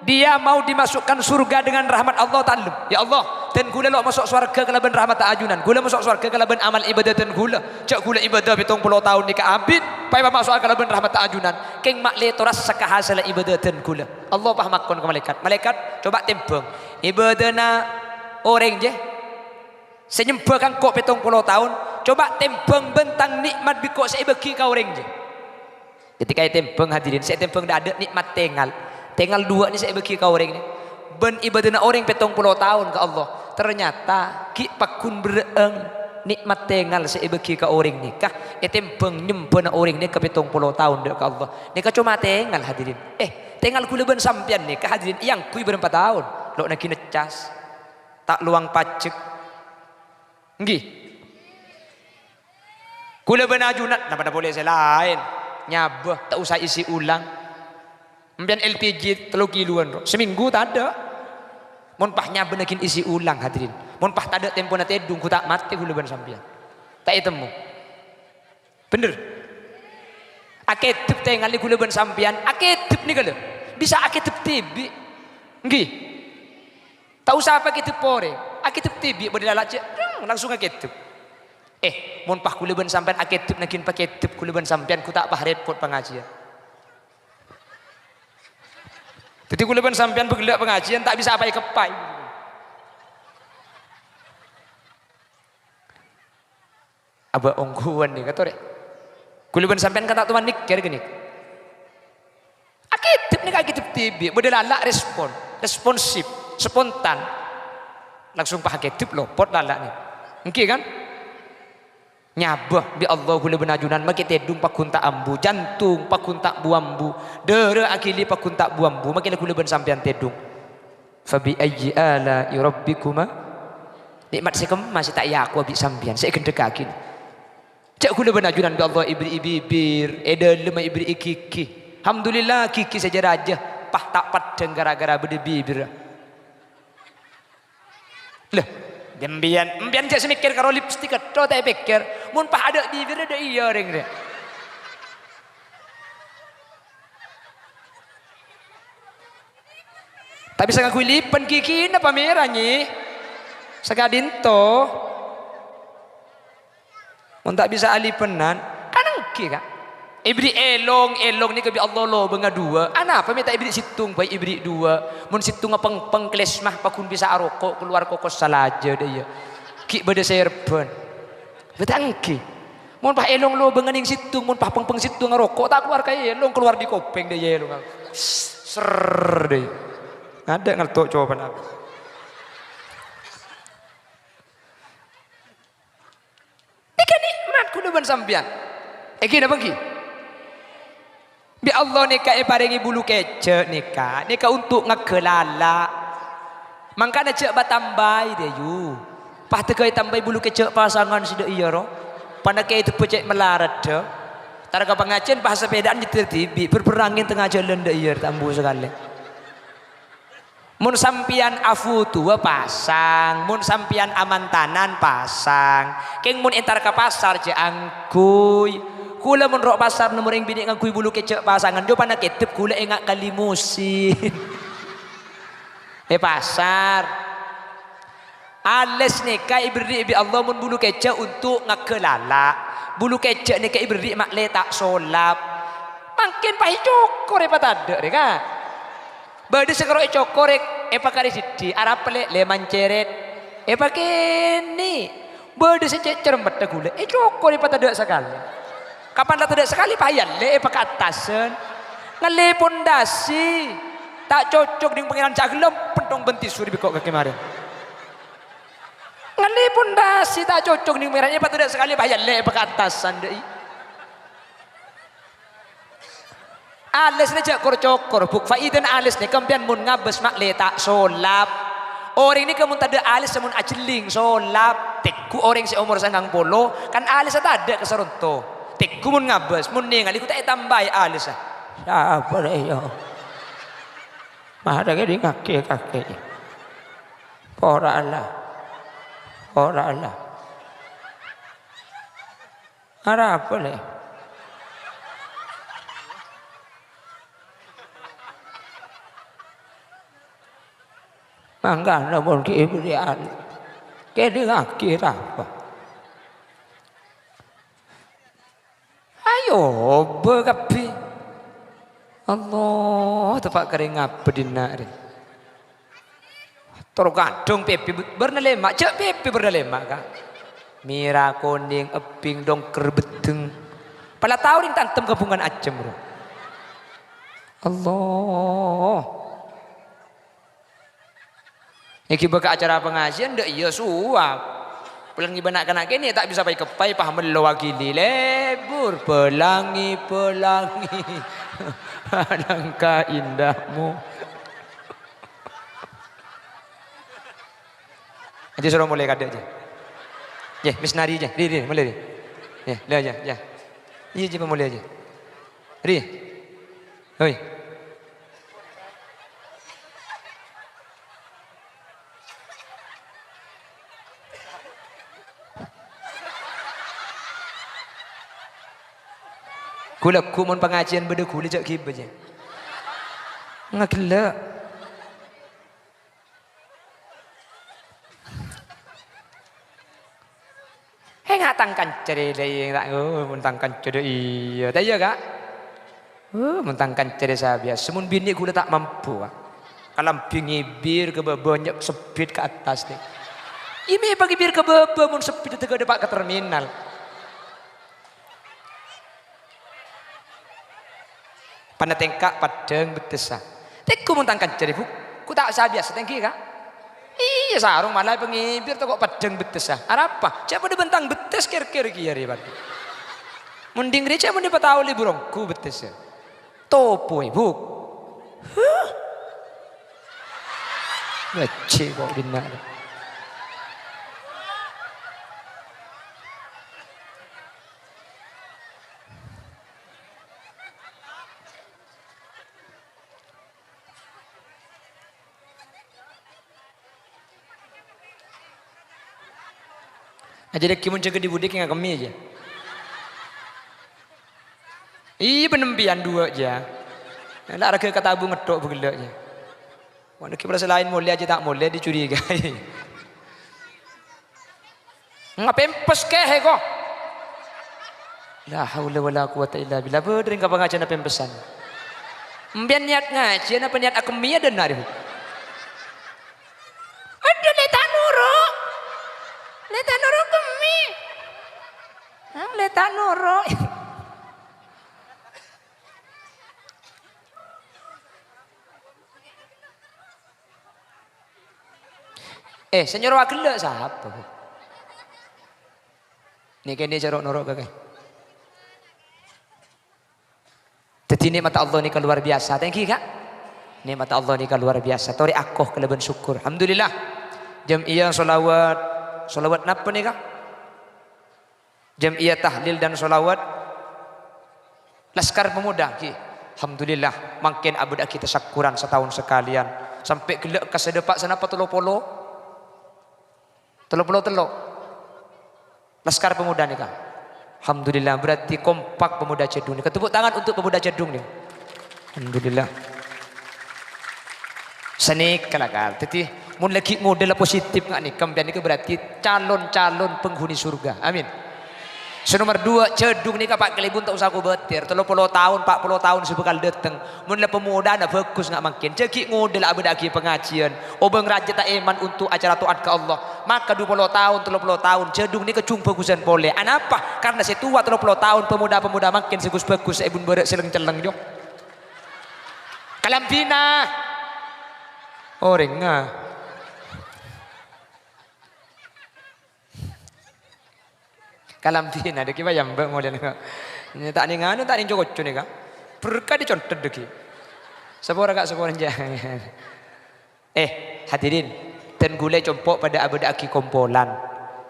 Speaker 1: dia mau dimasukkan surga dengan rahmat Allah Ta'ala. Ya Allah, dan gula lo masuk surga kalaban rahmat ta'ajunan. Gula masuk surga kalaban amal ibadah dan gula. Cak gula ibadah 70 tahun ni kaabid, pai masuk kalaban rahmat ta'ajunan. Keng mak le toras sakahasala ibadah dan gula. Allah pahamakon ke malaikat. Malaikat coba tempeng. Ibadah na orang je. Senyembah kan kok 70 tahun, coba tempeng bentang nikmat bikok saya bagi kau orang je. Ketika tempeng hadirin, saya tempeng dah ada nikmat Tinggal 2 ni saya bagi kau orang ni. Ben ibadah orang 70 tahun ke Allah. Ternyata ki pakun bereeng nikmat tinggal saya bagi kau orang ni kah? Tempeng nyembah orang ni ke 70 tahun dek ke Allah. Ni kah cuma tinggal hadirin. Tinggal kula ben sampian ni kah hadirin yang kui berapa tahun. Lo nak kena cas. Tak luang pacek. Nggih. Kula ben ajunat nak boleh saya lain. Nyabah tak usah isi ulang. Mbian LPG 3 kiloan seminggu tak ada. Mun pahnya benakin isi ulang hadirin. Mun pah tak ada tempo na tedung ku tak mati ku leban sampean. Tak itemu. Bener. Aketep tengali ku leban sampean, aketep ni kala. Bisa aketep tibi. Nggih. Tak usah apa ketep pore. Aketep tibi berdalak langsung aketep. Mun pah ku leban sampean aketep nakin paketep ku leban sampean ku tak pah repot pengajian. Jadi kula ben sampean bergelak pengajian tak bisa apa kepai. Aba ongguan ni kata rek. Kula ben sampean kata tuan nik kira gini. Akitip ni akitip tibi, berdelalak responsif, spontan. Langsung pah akitip lopot lalak ni. Engki kan? Nyabah bi Allah kula benajunan makin tedung pakun tak ambu jantung pakun tak buambu dera akili pakun tak buambu makin kula ben sampean tedung fa bi ayyi ala rabbikuma nikmat sekem masih tak ya aku abi sampean saya gendekakin Cak kula benajunan bi Allah ibri bibir, lemah ibri kiki. Alhamdulillah kiki saja raja, pah tak padeng gara-gara bede bibir. Lah, Dembian cak semikir karo lipstik keto tak pikir, mun pah ada bibir ada iya ring dia. Tak bisa ngaku lipan kiki na pamerahnya, segadinto. Mun tak bisa alipenan, kanang ki kak. Ibri elong ni kebi Allah lo benga dua. Ana apa minta ibri situng baik ibri dua. Mun situng pengkles mah pakun bisa aroko keluar kokos salaja dia. Ki bade serban. Betang ki. Mun pah elong lo benga ning situng, mun pah peng situng ngarokok tak keluar kaya elong keluar di kopeng dia elong. Ser deh. Ada ngaltok jawaban aku. Ikan nikmat kudu ban sampean. Eki napa ki? Bi Allah nika paringi bulu kece nika untuk ngekelala. Mangkana cek batambai dia yu. Pah tekai tambai bulu kece pasangan sida iya ro. Panake itu pecek melarat dah. Taraga pengajian bahasa sepedaan ditertibi berperangin tengah jalan dah iya tambu sekali. Mun sampian afu tua pasang, mun sampian amantanan pasang. Keng mun entar ke pasar je angkuy. Kula mun rok pasar nomor yang bini ngangkuy bulu kecek pasangan. Jo pana ketep kula engak kali musim. Pasar. Ales nika ibri bi Allah mun bulu kecek untuk ngakelala. Bulu kecek nika ibri mak letak solap. Makin pai cokor patada rek kan. Bade sekarang cokorek, pakari sidi, arap le manceret, pakeni, bade secer mata gula, cokor pada tidak sekali. Kapan tak tidak sekali payan le, pakai atasan, ngale pondasi, tak cocok dengan pengiran caglem, pentong bentis suri bikok ke kemarin. Ngale pondasi tak cocok dengan pengiran, pada tidak sekali payan le, pakai atasan deh. Alis ni cak cokor buk faidan alis ni kemudian mun ngabes mak letak solap. Orang ni kemun tak ada alis semun aceling solap. Tekku orang si umur 90 kan alis tak ada keseronto. Tekku mun ngabes mun ningali ku tak tambah alis ah. Siapa deh yo. Mah ada ke di kaki. Ora Allah. Ara apa le? Mangga namun kiberian kedi ngakir apa ayo berkapi Allah tepak kering apa dinari tergantung pepe bernelema cek pepe bernelema kak mira kuning eping dongker beteng pala tahu ning tantem gabungan acem bro Allah. Iki baka acara pengajian ndak iya suap. Pelangi benak kena kene tak bisa pai kepai paham lo wakili lebur pelangi. Alangkah indahmu. Aja suruh mulai kada aja. Ya, mis nari aja. Ri mulai ri. Ya, le aja, ya. Iya je mulai aja. Ri. Hoi. Kula kumun pengajian beda kula jak kib aja. Ngakela. Ngatangkan cere dai tak mentangkan cere iya. Tak iya kak? Mentangkan cere sabias. Semun bini kula tak mampu. Kalau bingi bir ke banyak sepit ke atas deh. Ini bagi bir ke mun sepit itu ke depan ke terminal. Pada tengkak padang betesa. Teku mentangkan ceri bu, ku tak sabias tengki kak. Iya sarung malah pengibir tu kok padang betesa. Apa? Siapa dia bentang betes kir-kir kiari batu. Mending dia siapa dia tahu li burungku betesa. Topo ibu. Baca kok dinar. Jadi kimun jaga di budik yang kami aja. Iya penempian dua aja. Nak raga kata abu ngedok begelaknya. Mana kita selain mulai aja tak mulai dicurigai. Ngapain pempes keh kok? La haula wala quwata illa billah. Bedring ka pengajian pempesan. Mbian niat ngaji apa niat aku mia dan nari. Aduh leta nuro. Leta nuro kemi. Leta nuro. Senyor wakil siapa? Nih kene cerok norok kakek. Jadi nikmat Allah ni luar biasa. Thank you kak. Nikmat Allah ni luar biasa. Tori akoh kelebihan syukur. Alhamdulillah. Jamiah solawat napa nih kak? Jamiah tahlil dan solawat. Laskar Pemuda ki. Alhamdulillah. Makin abudah kita syukuran setahun sekalian. Sampai gelak ke sedepak sana patolo-polo. Telo-polo. Laskar Pemuda nih kak. Alhamdulillah berarti kompak pemuda Cedung nih. Tepuk tangan untuk pemuda Cedung nih. Alhamdulillah. Senik kelakar. Jadi mun lagi model positif nggak nih? Kemudian itu berarti calon-calon penghuni surga. Amin. Nomor 2 Cedung nih Pak Kelibun tak usah aku betir. 30 tahun 40 tahun sebekal dateng. Mun pemuda nak fokus nggak makin. Cekik model abadaki pengajian. Obeng raja tak iman untuk acara taat ke Allah. Maka 20 tahun 30 tahun Cedung nih kecung fokusan boleh. Anapa? Karena saya tua 30 tahun pemuda-pemuda makin segus bagus ibun berek seleng-celeng jo. Kalampina. Orang ngah. Kalampina deki bayam mbak model kak. Tak ni nganu tak ni jokot nih kak. Berkah dicontoh deki. Sepora jangan. Hadirin. Dan gula compok pada abad aki kompolan.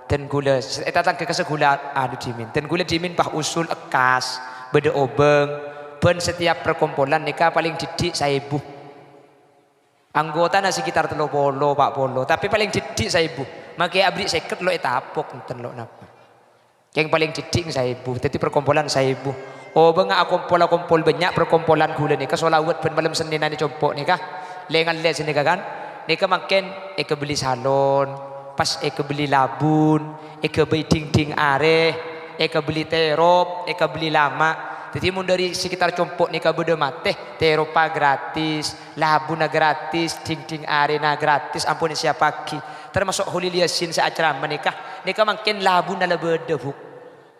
Speaker 1: Dan gula datang ke kesegula adu dimin. Dan gula dimin pah usul ekas. Beda obeng. Ben setiap perkompolan nikah paling didik 1000. Anggota nasi sekitar 30 40. Tapi paling didik 1000. Maka abri seket lo etapok nten lo napa. Yang paling didik 1000. Jadi perkumpulan 1000. Oh bengak kumpul banyak perkumpulan gula nih. Kesolawat ben malam Senin ini compok nih kah. Lengan les nih kan. Nih makin beli salon. Pas beli labun. Beli ding are. Beli terop. Beli lama. Jadi mun dari sekitar compok nih beda mate. Teropa gratis. Labuna gratis. Ding arena gratis. Ampun siapa pagi. Termasuk Hulil Yasin seacara menikah. Nika makin labu nala beda buk.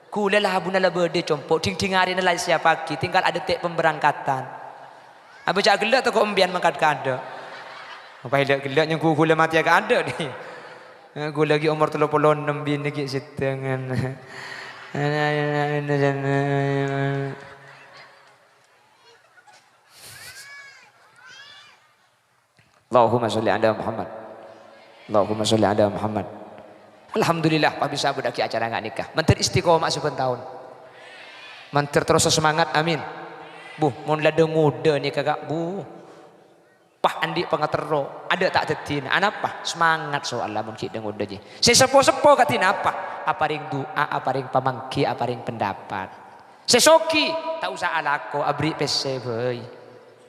Speaker 1: Kula labu nala beda compok. Ding hari nala siapa pagi. Tinggal ada tek pemberangkatan. Apa cak gelak atau kau embian mangkat kada. Apa hilak gelak yang gula mati agak ada nih. Gula lagi umur 36 bini lagi setengan. Allahumma sholli ala Muhammad. Allahumma sholli ala Muhammad. Alhamdulillah Pak bisa budaki acara nggak nikah. Menteri istiqomah sepen tahun. Menteri terus semangat amin. Bu, mun lada muda nih kakak bu. Pah andi pengatero ada tak tetin. Anapa? Semangat soal lamun kita nguda je. Sesepo-sepo katina apa? Apa ring doa, apa ring pamangki, apa ring pendapat. Sesoki tak usah alako abri pese boy.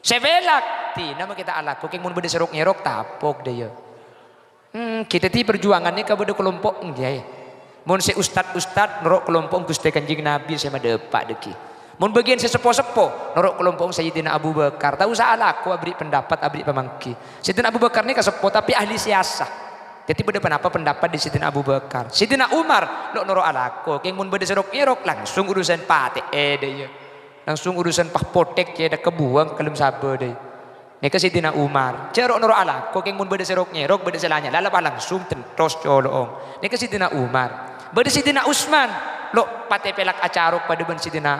Speaker 1: Sebelak tina mah kita alako keng mun bede serok nyerok tapok deh ya. Kita ti perjuangannya kepada kelompok nggih. Mun se ustad norok kelompok Gusti Kanjeng Nabi sama depak deki. Mun bagian sesepo-sepo norok kelompok Sayyidina Abu Bakar. Tahu salah aku abri pendapat abri pemangki. Sayyidina Abu Bakar ni kasepo tapi ahli siasah. Jadi beda penapa pendapat di Sayyidina Abu Bakar. Sayyidina Umar norok alako. Keng mun beda serok nyerok langsung urusan pate deh ya. Langsung urusan pah potek ya dah kebuang kelem sabar deh. Nika Sayyidina Umar. Cerok noro ala. Kok yang mun beda serok nyerok beda selanya. Lalap langsung tentos colong. Nika Sayyidina Umar. Beda Sayyidina Utsman. Lo pate pelak acarok pada ben Sayyidina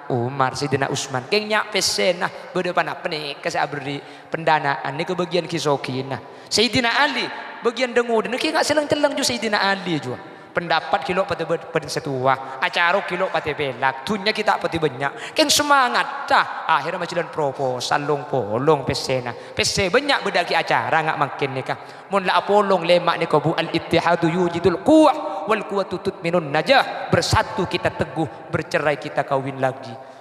Speaker 1: Umar. Sayyidina Utsman. Keng nyak pesena. Beda panapa nih. Kasih abri pendanaan. Nika bagian kisokina. Sayyidina Ali. Bagian dengu. Nika nggak selang-selang juga Sayyidina Ali juga. pendapat kilo pati setua, acara kilo pati belak, dunia kita pati banyak, kan semangat dah. Akhirnya macam dan proposal long polong pesena, pese banyak berdaki acara nggak makin nikah. Mun la polong lemak ni bu al ittihadu yujidul quwwah wal quwwatu tutminun najah. Bersatu kita teguh, bercerai kita kawin lagi.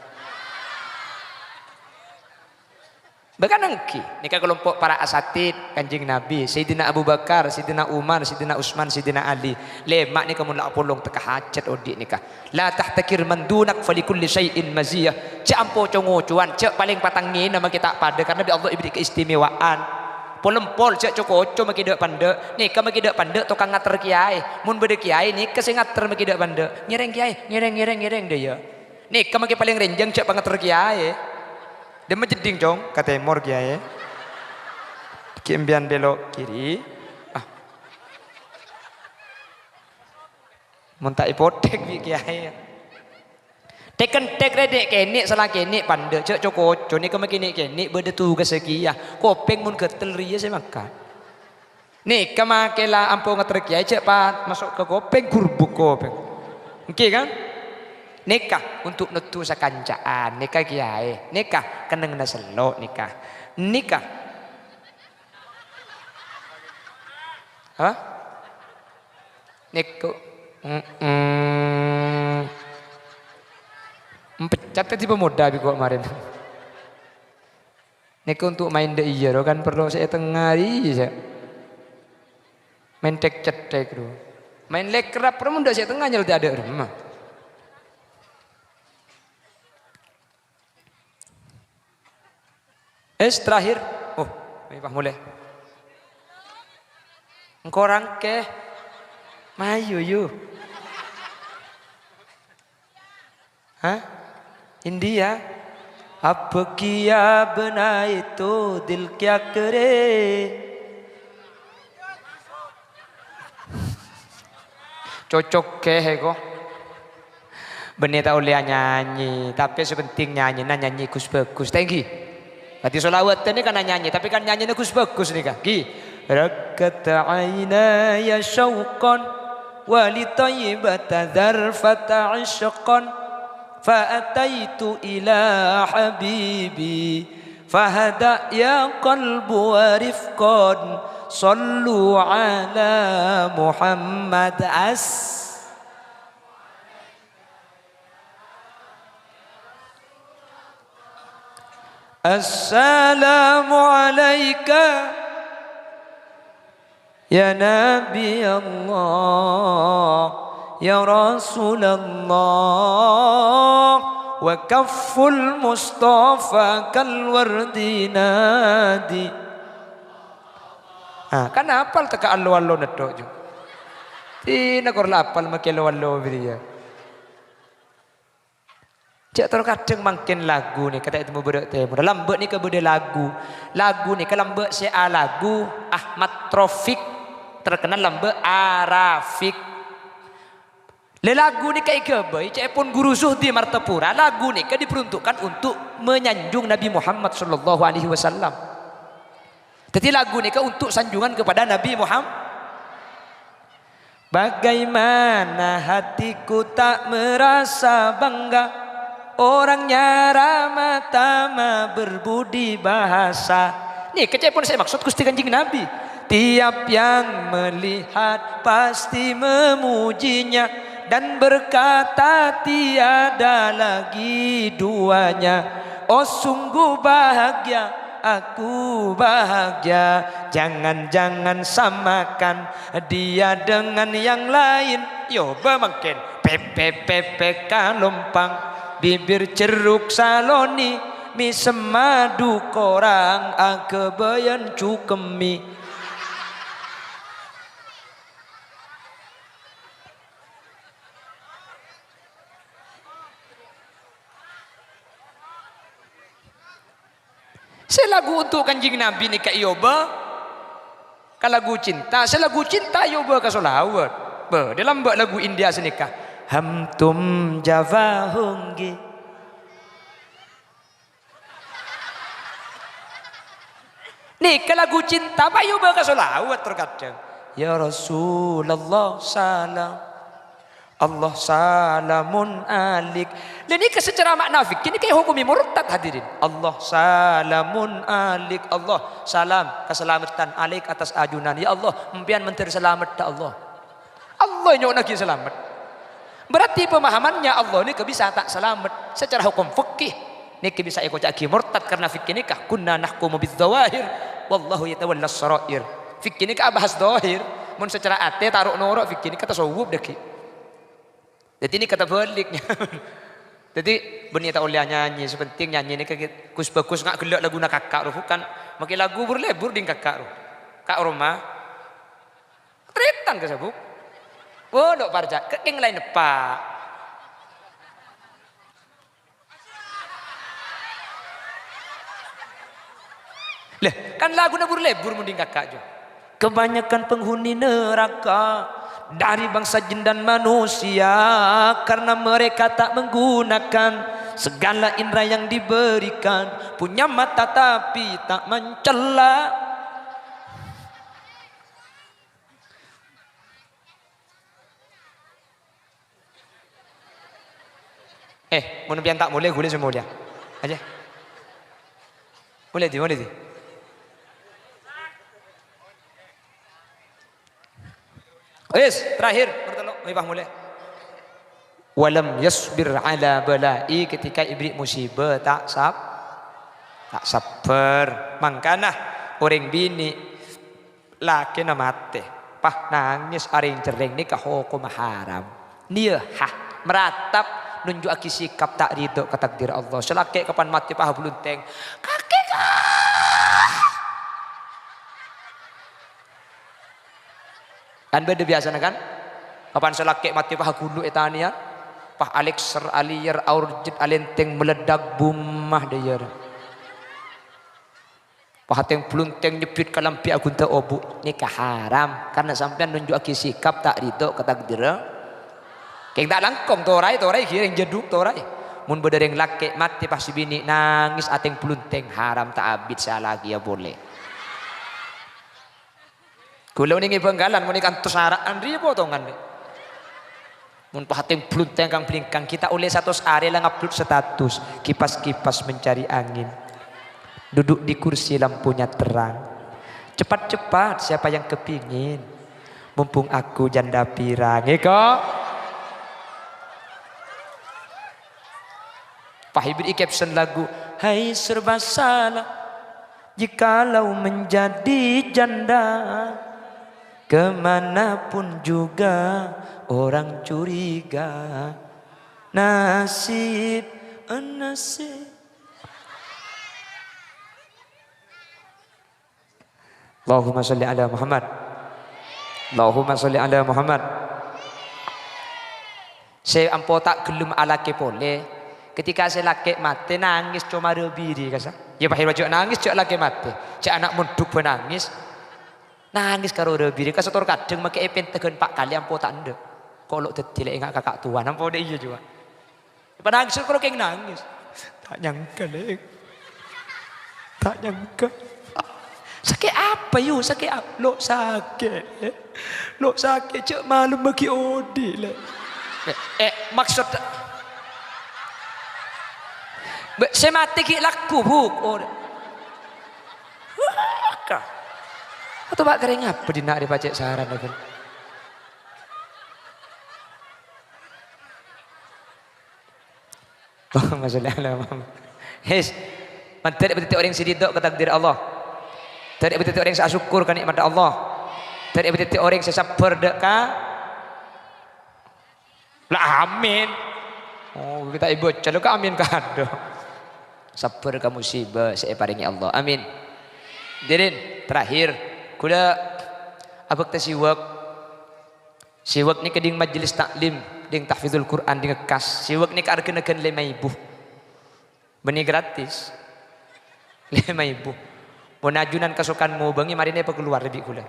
Speaker 1: Bahkan engki nikah kelompok para asatid Kanjeng Nabi, Sayyidina Abu Bakar, Sayyidina Umar, Sayyidina Utsman, Sayyidina Ali. Lemak nikah mun la polong teka hajat odik nikah. La tahtakir man dunak falikulli syai'in maziyah. Cek ampo congocuan, cek paling patangi nama kita pada karena bi Allah ibri keistimewaan. Polempol cek cokoco maki dak pande. Nikah maki dak pande tukang ngater kiai. Mun bede kiai nikah sing ngater maki dak pande. Nyereng kiai, nyereng dia ya. Nikah maki paling renjang cek pangater kiai. Dia menjeding jong kata mor kiai. Kiambian belok kiri. Montak ipotek bi kiai. Teken tek redek kenik salah kenik pande cek cokoco ni kemaki kenik kenik berde tugas sekian. Kopeng mun ketel ria saya makan. Nih kemakela ampun ngater kiai cek pat masuk ke kopeng gurbuk kopeng. Oke kan? Nikah untuk netu sakancaan, nikah kiai, nikah keneng naselok nikah, nikah. Hah? Nikah. Pecat tadi pemuda bi kok kemarin. Nikah untuk main de iya kan perlu saya tengah iya. Main tek cetek do. Main lekrap perlu ndak saya tengah nyel ada rumah. Terakhir, Pak mulai. Engkau rangke, mayu yu. Hah? India, apa kia bena itu dil kia kere. Cocok ke kok. Benih tahu lihat nyanyi, tapi sepenting nyanyi, nyanyi bagus. Thank you. Hati solawat ini kan nyanyi, tapi kan nyanyinya bagus nih kak. Ki, rakat aina ya syauqan, wali tayyibata dzarfata ishqan, fa'ataitu ila habibi, fahada ya qalbu wa rifqan, sallu ala Muhammad as. Assalamualaikum ya Nabi Allah ya Rasulullah wa kafful Mustafa kal wardi nadi. Kan apal teka allo-allo nedo jo. Tina kor lapal make allo-allo beriya. Cak terkadang makin lagu nih kata itu berbeda temu. Dalam ber ni kebedah lagu ni kalau ber saya lagu Ahmad Taufik terkenal lambe Arafik. Le lagu ni kayak kebai cak pun guru Zuhdi Martapura lagu ni kan diperuntukkan untuk menyanjung Nabi Muhammad sallallahu alaihi wasallam. Jadi lagu ni kan untuk sanjungan kepada Nabi Muhammad. Bagaimana hatiku tak merasa bangga. Orangnya ramah tamah berbudi bahasa. Nih kecil pun saya maksud Gusti Kanjeng Nabi. Tiap yang melihat pasti memujinya dan berkata tiada lagi duanya. Oh sungguh bahagia, aku bahagia. Jangan-jangan samakan dia dengan yang lain. Yo bemakin pepe kalompang. Bibir ceruk saloni mi semadu korang akebayan cukemi. Selagu untuk Kanjeng Nabi ni ka iyoba. Kalagu cinta, selagu cinta iyoba ka solawat. Dalam lagu India senikah. Ham tum java honge. Nih kalau lagu cinta Pak Yuba ke solawat terkadang. Ya Rasulullah salam Allah salamun alik. Dan ini secara makna fikih ini kayak hukumi murtad hadirin. Allah salamun alik. Allah salam keselamatan alik atas ajunan. Ya Allah mimpian menteri selamat ta Allah. Allah yang nak selamat. Berarti pemahamannya Allah ini bisa tak selamat secara hukum fikih. Ini bisa ikut caki murtad karena fikih ini kah kunna nahkumu bidzawahir wallahu yatawallas sarair. Fikih ini kah bahas zahir. Mun secara ate taruh norok fikih ini kata sawub deki. Jadi ini kata baliknya. Jadi benih tak oleh nyanyi, sepenting nyanyi ini kus bagus ngak gelak lagu nak kakak roh bukan, makin lagu berlebur ding kakak roh, kak rumah, teritan ke sabuk, bodoh parja, keng lain pak. Leh, kan lagu nak berlebur mending kakak jo. Kebanyakan penghuni neraka dari bangsa jin dan manusia karena mereka tak menggunakan segala indera yang diberikan, punya mata tapi tak mencela. Mau pian tak boleh gule semua dia aja boleh di Wes terakhir bertolong ibah mulai. Walam yasbir ala balai, ketika ibrik musibah tak sabar. Mangkana orang bini laki na mate pah nangis aring cereng ni hukum haram. Nia meratap nunjuk aki sikap tak ridho ke takdir Allah. Selaki kapan mati pah bulunteng kakek kan beda biasa kan kapan selaki mati pah gulu etania pah alexer aliyer aurjit alenteng meledak bumah deyer pah teng plunteng nyepit kalampi aku tak obu nikah haram karena sampean nunjuk aki sikap tak ridho ke takdir keng tak langkong torai kiring jeduk torai mun bedereng laki mati pas si bini nangis ateng plunteng haram tak abid saya lagi ya boleh. Kulau ni benggalan mun ikan tusaraan ribu potongan deh. Mun pahating plunteng kang pelingkang kita oleh satu hari lah ngupload status kipas-kipas mencari angin. Duduk di kursi lampunya terang. Cepat-cepat siapa yang kepingin. Mumpung aku janda pirang. Kok? Pahibir caption lagu. Hai serba salah jikalau menjadi janda. Kemanapun juga orang curiga. Nasib. Allahumma salli ala Muhammad. Allahumma salli ala Muhammad. Saya ampo tak gelum alake pole. Ketika saya laki mati nangis cuma rebiri kasa. Ya pahir wajib nangis cak laki mati. Cak anak munduk menangis. Nangis karo rebiri kasator kadang make epen tegen pak kali ampo tak ndek. Kolok dadi lek enggak kakak tua ampo dek iya juga. Nangis kalau keng nangis. Tak nyangka lek. Tak nyangka. Sakit apa yuk? Sakit apa? Lo sakit. Lo sakit cek malam bagi odi lek. Maksud saya mati ki laku buk. Atau bak kering apa di nak dipacek saran lagi. Allahumma sholli ala Muhammad. Hes, mantar betul orang sididok ke takdir Allah. Tadi betul orang yang syukur kan nikmat Allah. Tadi betul orang yang sabar deka. Lah amin. Oh kita ibu calo ka amin kado. Sabar ka musibah saya paringi Allah. Amin. Dirin terakhir. Kula abak ta siwak ni keding majelis taklim ding tahfizul Quran ding ngekas siwak ni kaarkeun-keun 5.000 benih gratis 5.000 mun ajunan kasukan mo bangi marine pa keluar lebih kula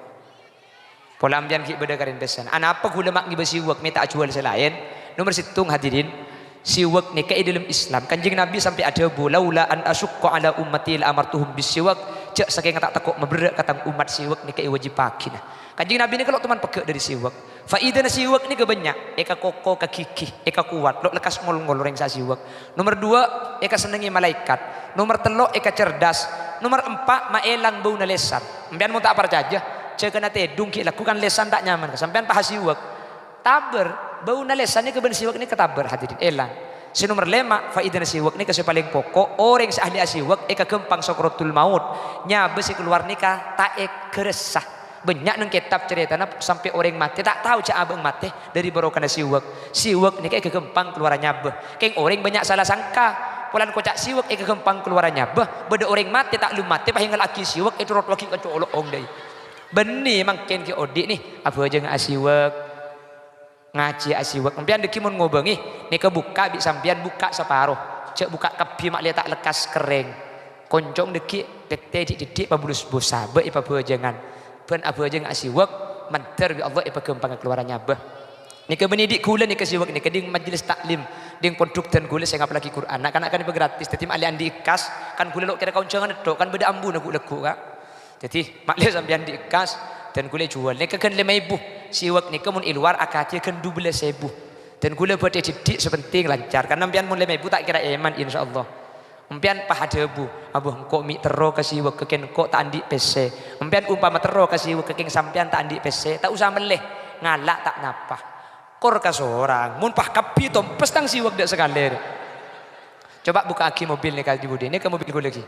Speaker 1: pola ambian ki beda karin besan ana apa kula mak ngiba siwak mi tak jual selain nomor situng hadirin siwak ni kae dalam Islam kanjeng Nabi sampai ada laula an asyqa ala ummati la amartuhum bisiwak cek saking tak tekuk meberak kata umat siwak ni kai wajib pakin. Kanjeng Nabi ni kalau teman pekek dari siwak. Faidah siwak ni kebanyak. Eka koko ka kiki, eka kuat. Lo lekas ngol-ngol orang sa siwak. Nomor 2, eka senengi malaikat. Nomor 3, eka cerdas. Nomor 4, maelang bau na lesan. Sampean mau tak percaya? Cek kena tedung ki lakukan lesan tak nyaman. Sampean pahas siwak. Taber bau na lesan ni keben siwak ni ketaber hadirin elang. Si nomor 5 faidah siwak ni kasi paling pokok orang sa ahli asiwak eka gempang sakaratul maut nyabe si keluar nikah tak keresah banyak nang kitab ceritana sampai orang mati tak tahu cak abang mati dari barokah siwak nikah eka gempang keluar nyabe keng orang banyak salah sangka polan kocak siwak eka gempang keluar nyabe beda orang mati tak lu mati pahinggal aki siwak itu rot waki kecolok ong dai benih mangken ki odik nih apa aja asiwak ngaji asiwak sampean deki mun ngobengi nih kebuka bi sampean buka separuh cek buka kebi mak tak lekas kering koncong deki tete didik pabulus bosa be ipa bejangan ben abu aja asiwak menter bi Allah ipa kempang keluarannya bah nih kebenidik kula nih kasiwak nih keding majelis taklim ding pondok dan kula saya ngapalagi Quran anak-anak kan gratis dadi mak andi ikas kan kula lo kira koncongan tok kan beda ambu lagu kak jadi mak sampean diikas dan kula jual nih keken 5.000 siwak nih kemun iluar akatnya kan 12.000 dan kula buat didik sepenting lancar karena sampean mun 5.000 tak kira eman insyaallah sampean pahadebu abuh engko mi tero ka siwak keken kok tak andik PC sampean umpama tero ka siwak keken sampean tak andik PC tak usah meleh ngalak tak napa kor ka seorang mun pah kapi tom pestang siwak dak sekali coba buka aki mobil nih kali di budi ini ke mobil kula lagi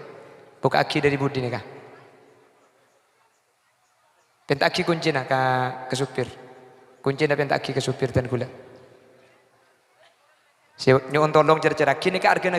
Speaker 1: buka aki dari budi nih kah pentak aki kunci nak ke supir kunci nak pentak aki ke supir dan gula siwak nyon tolong cer-cer aki nih ka harga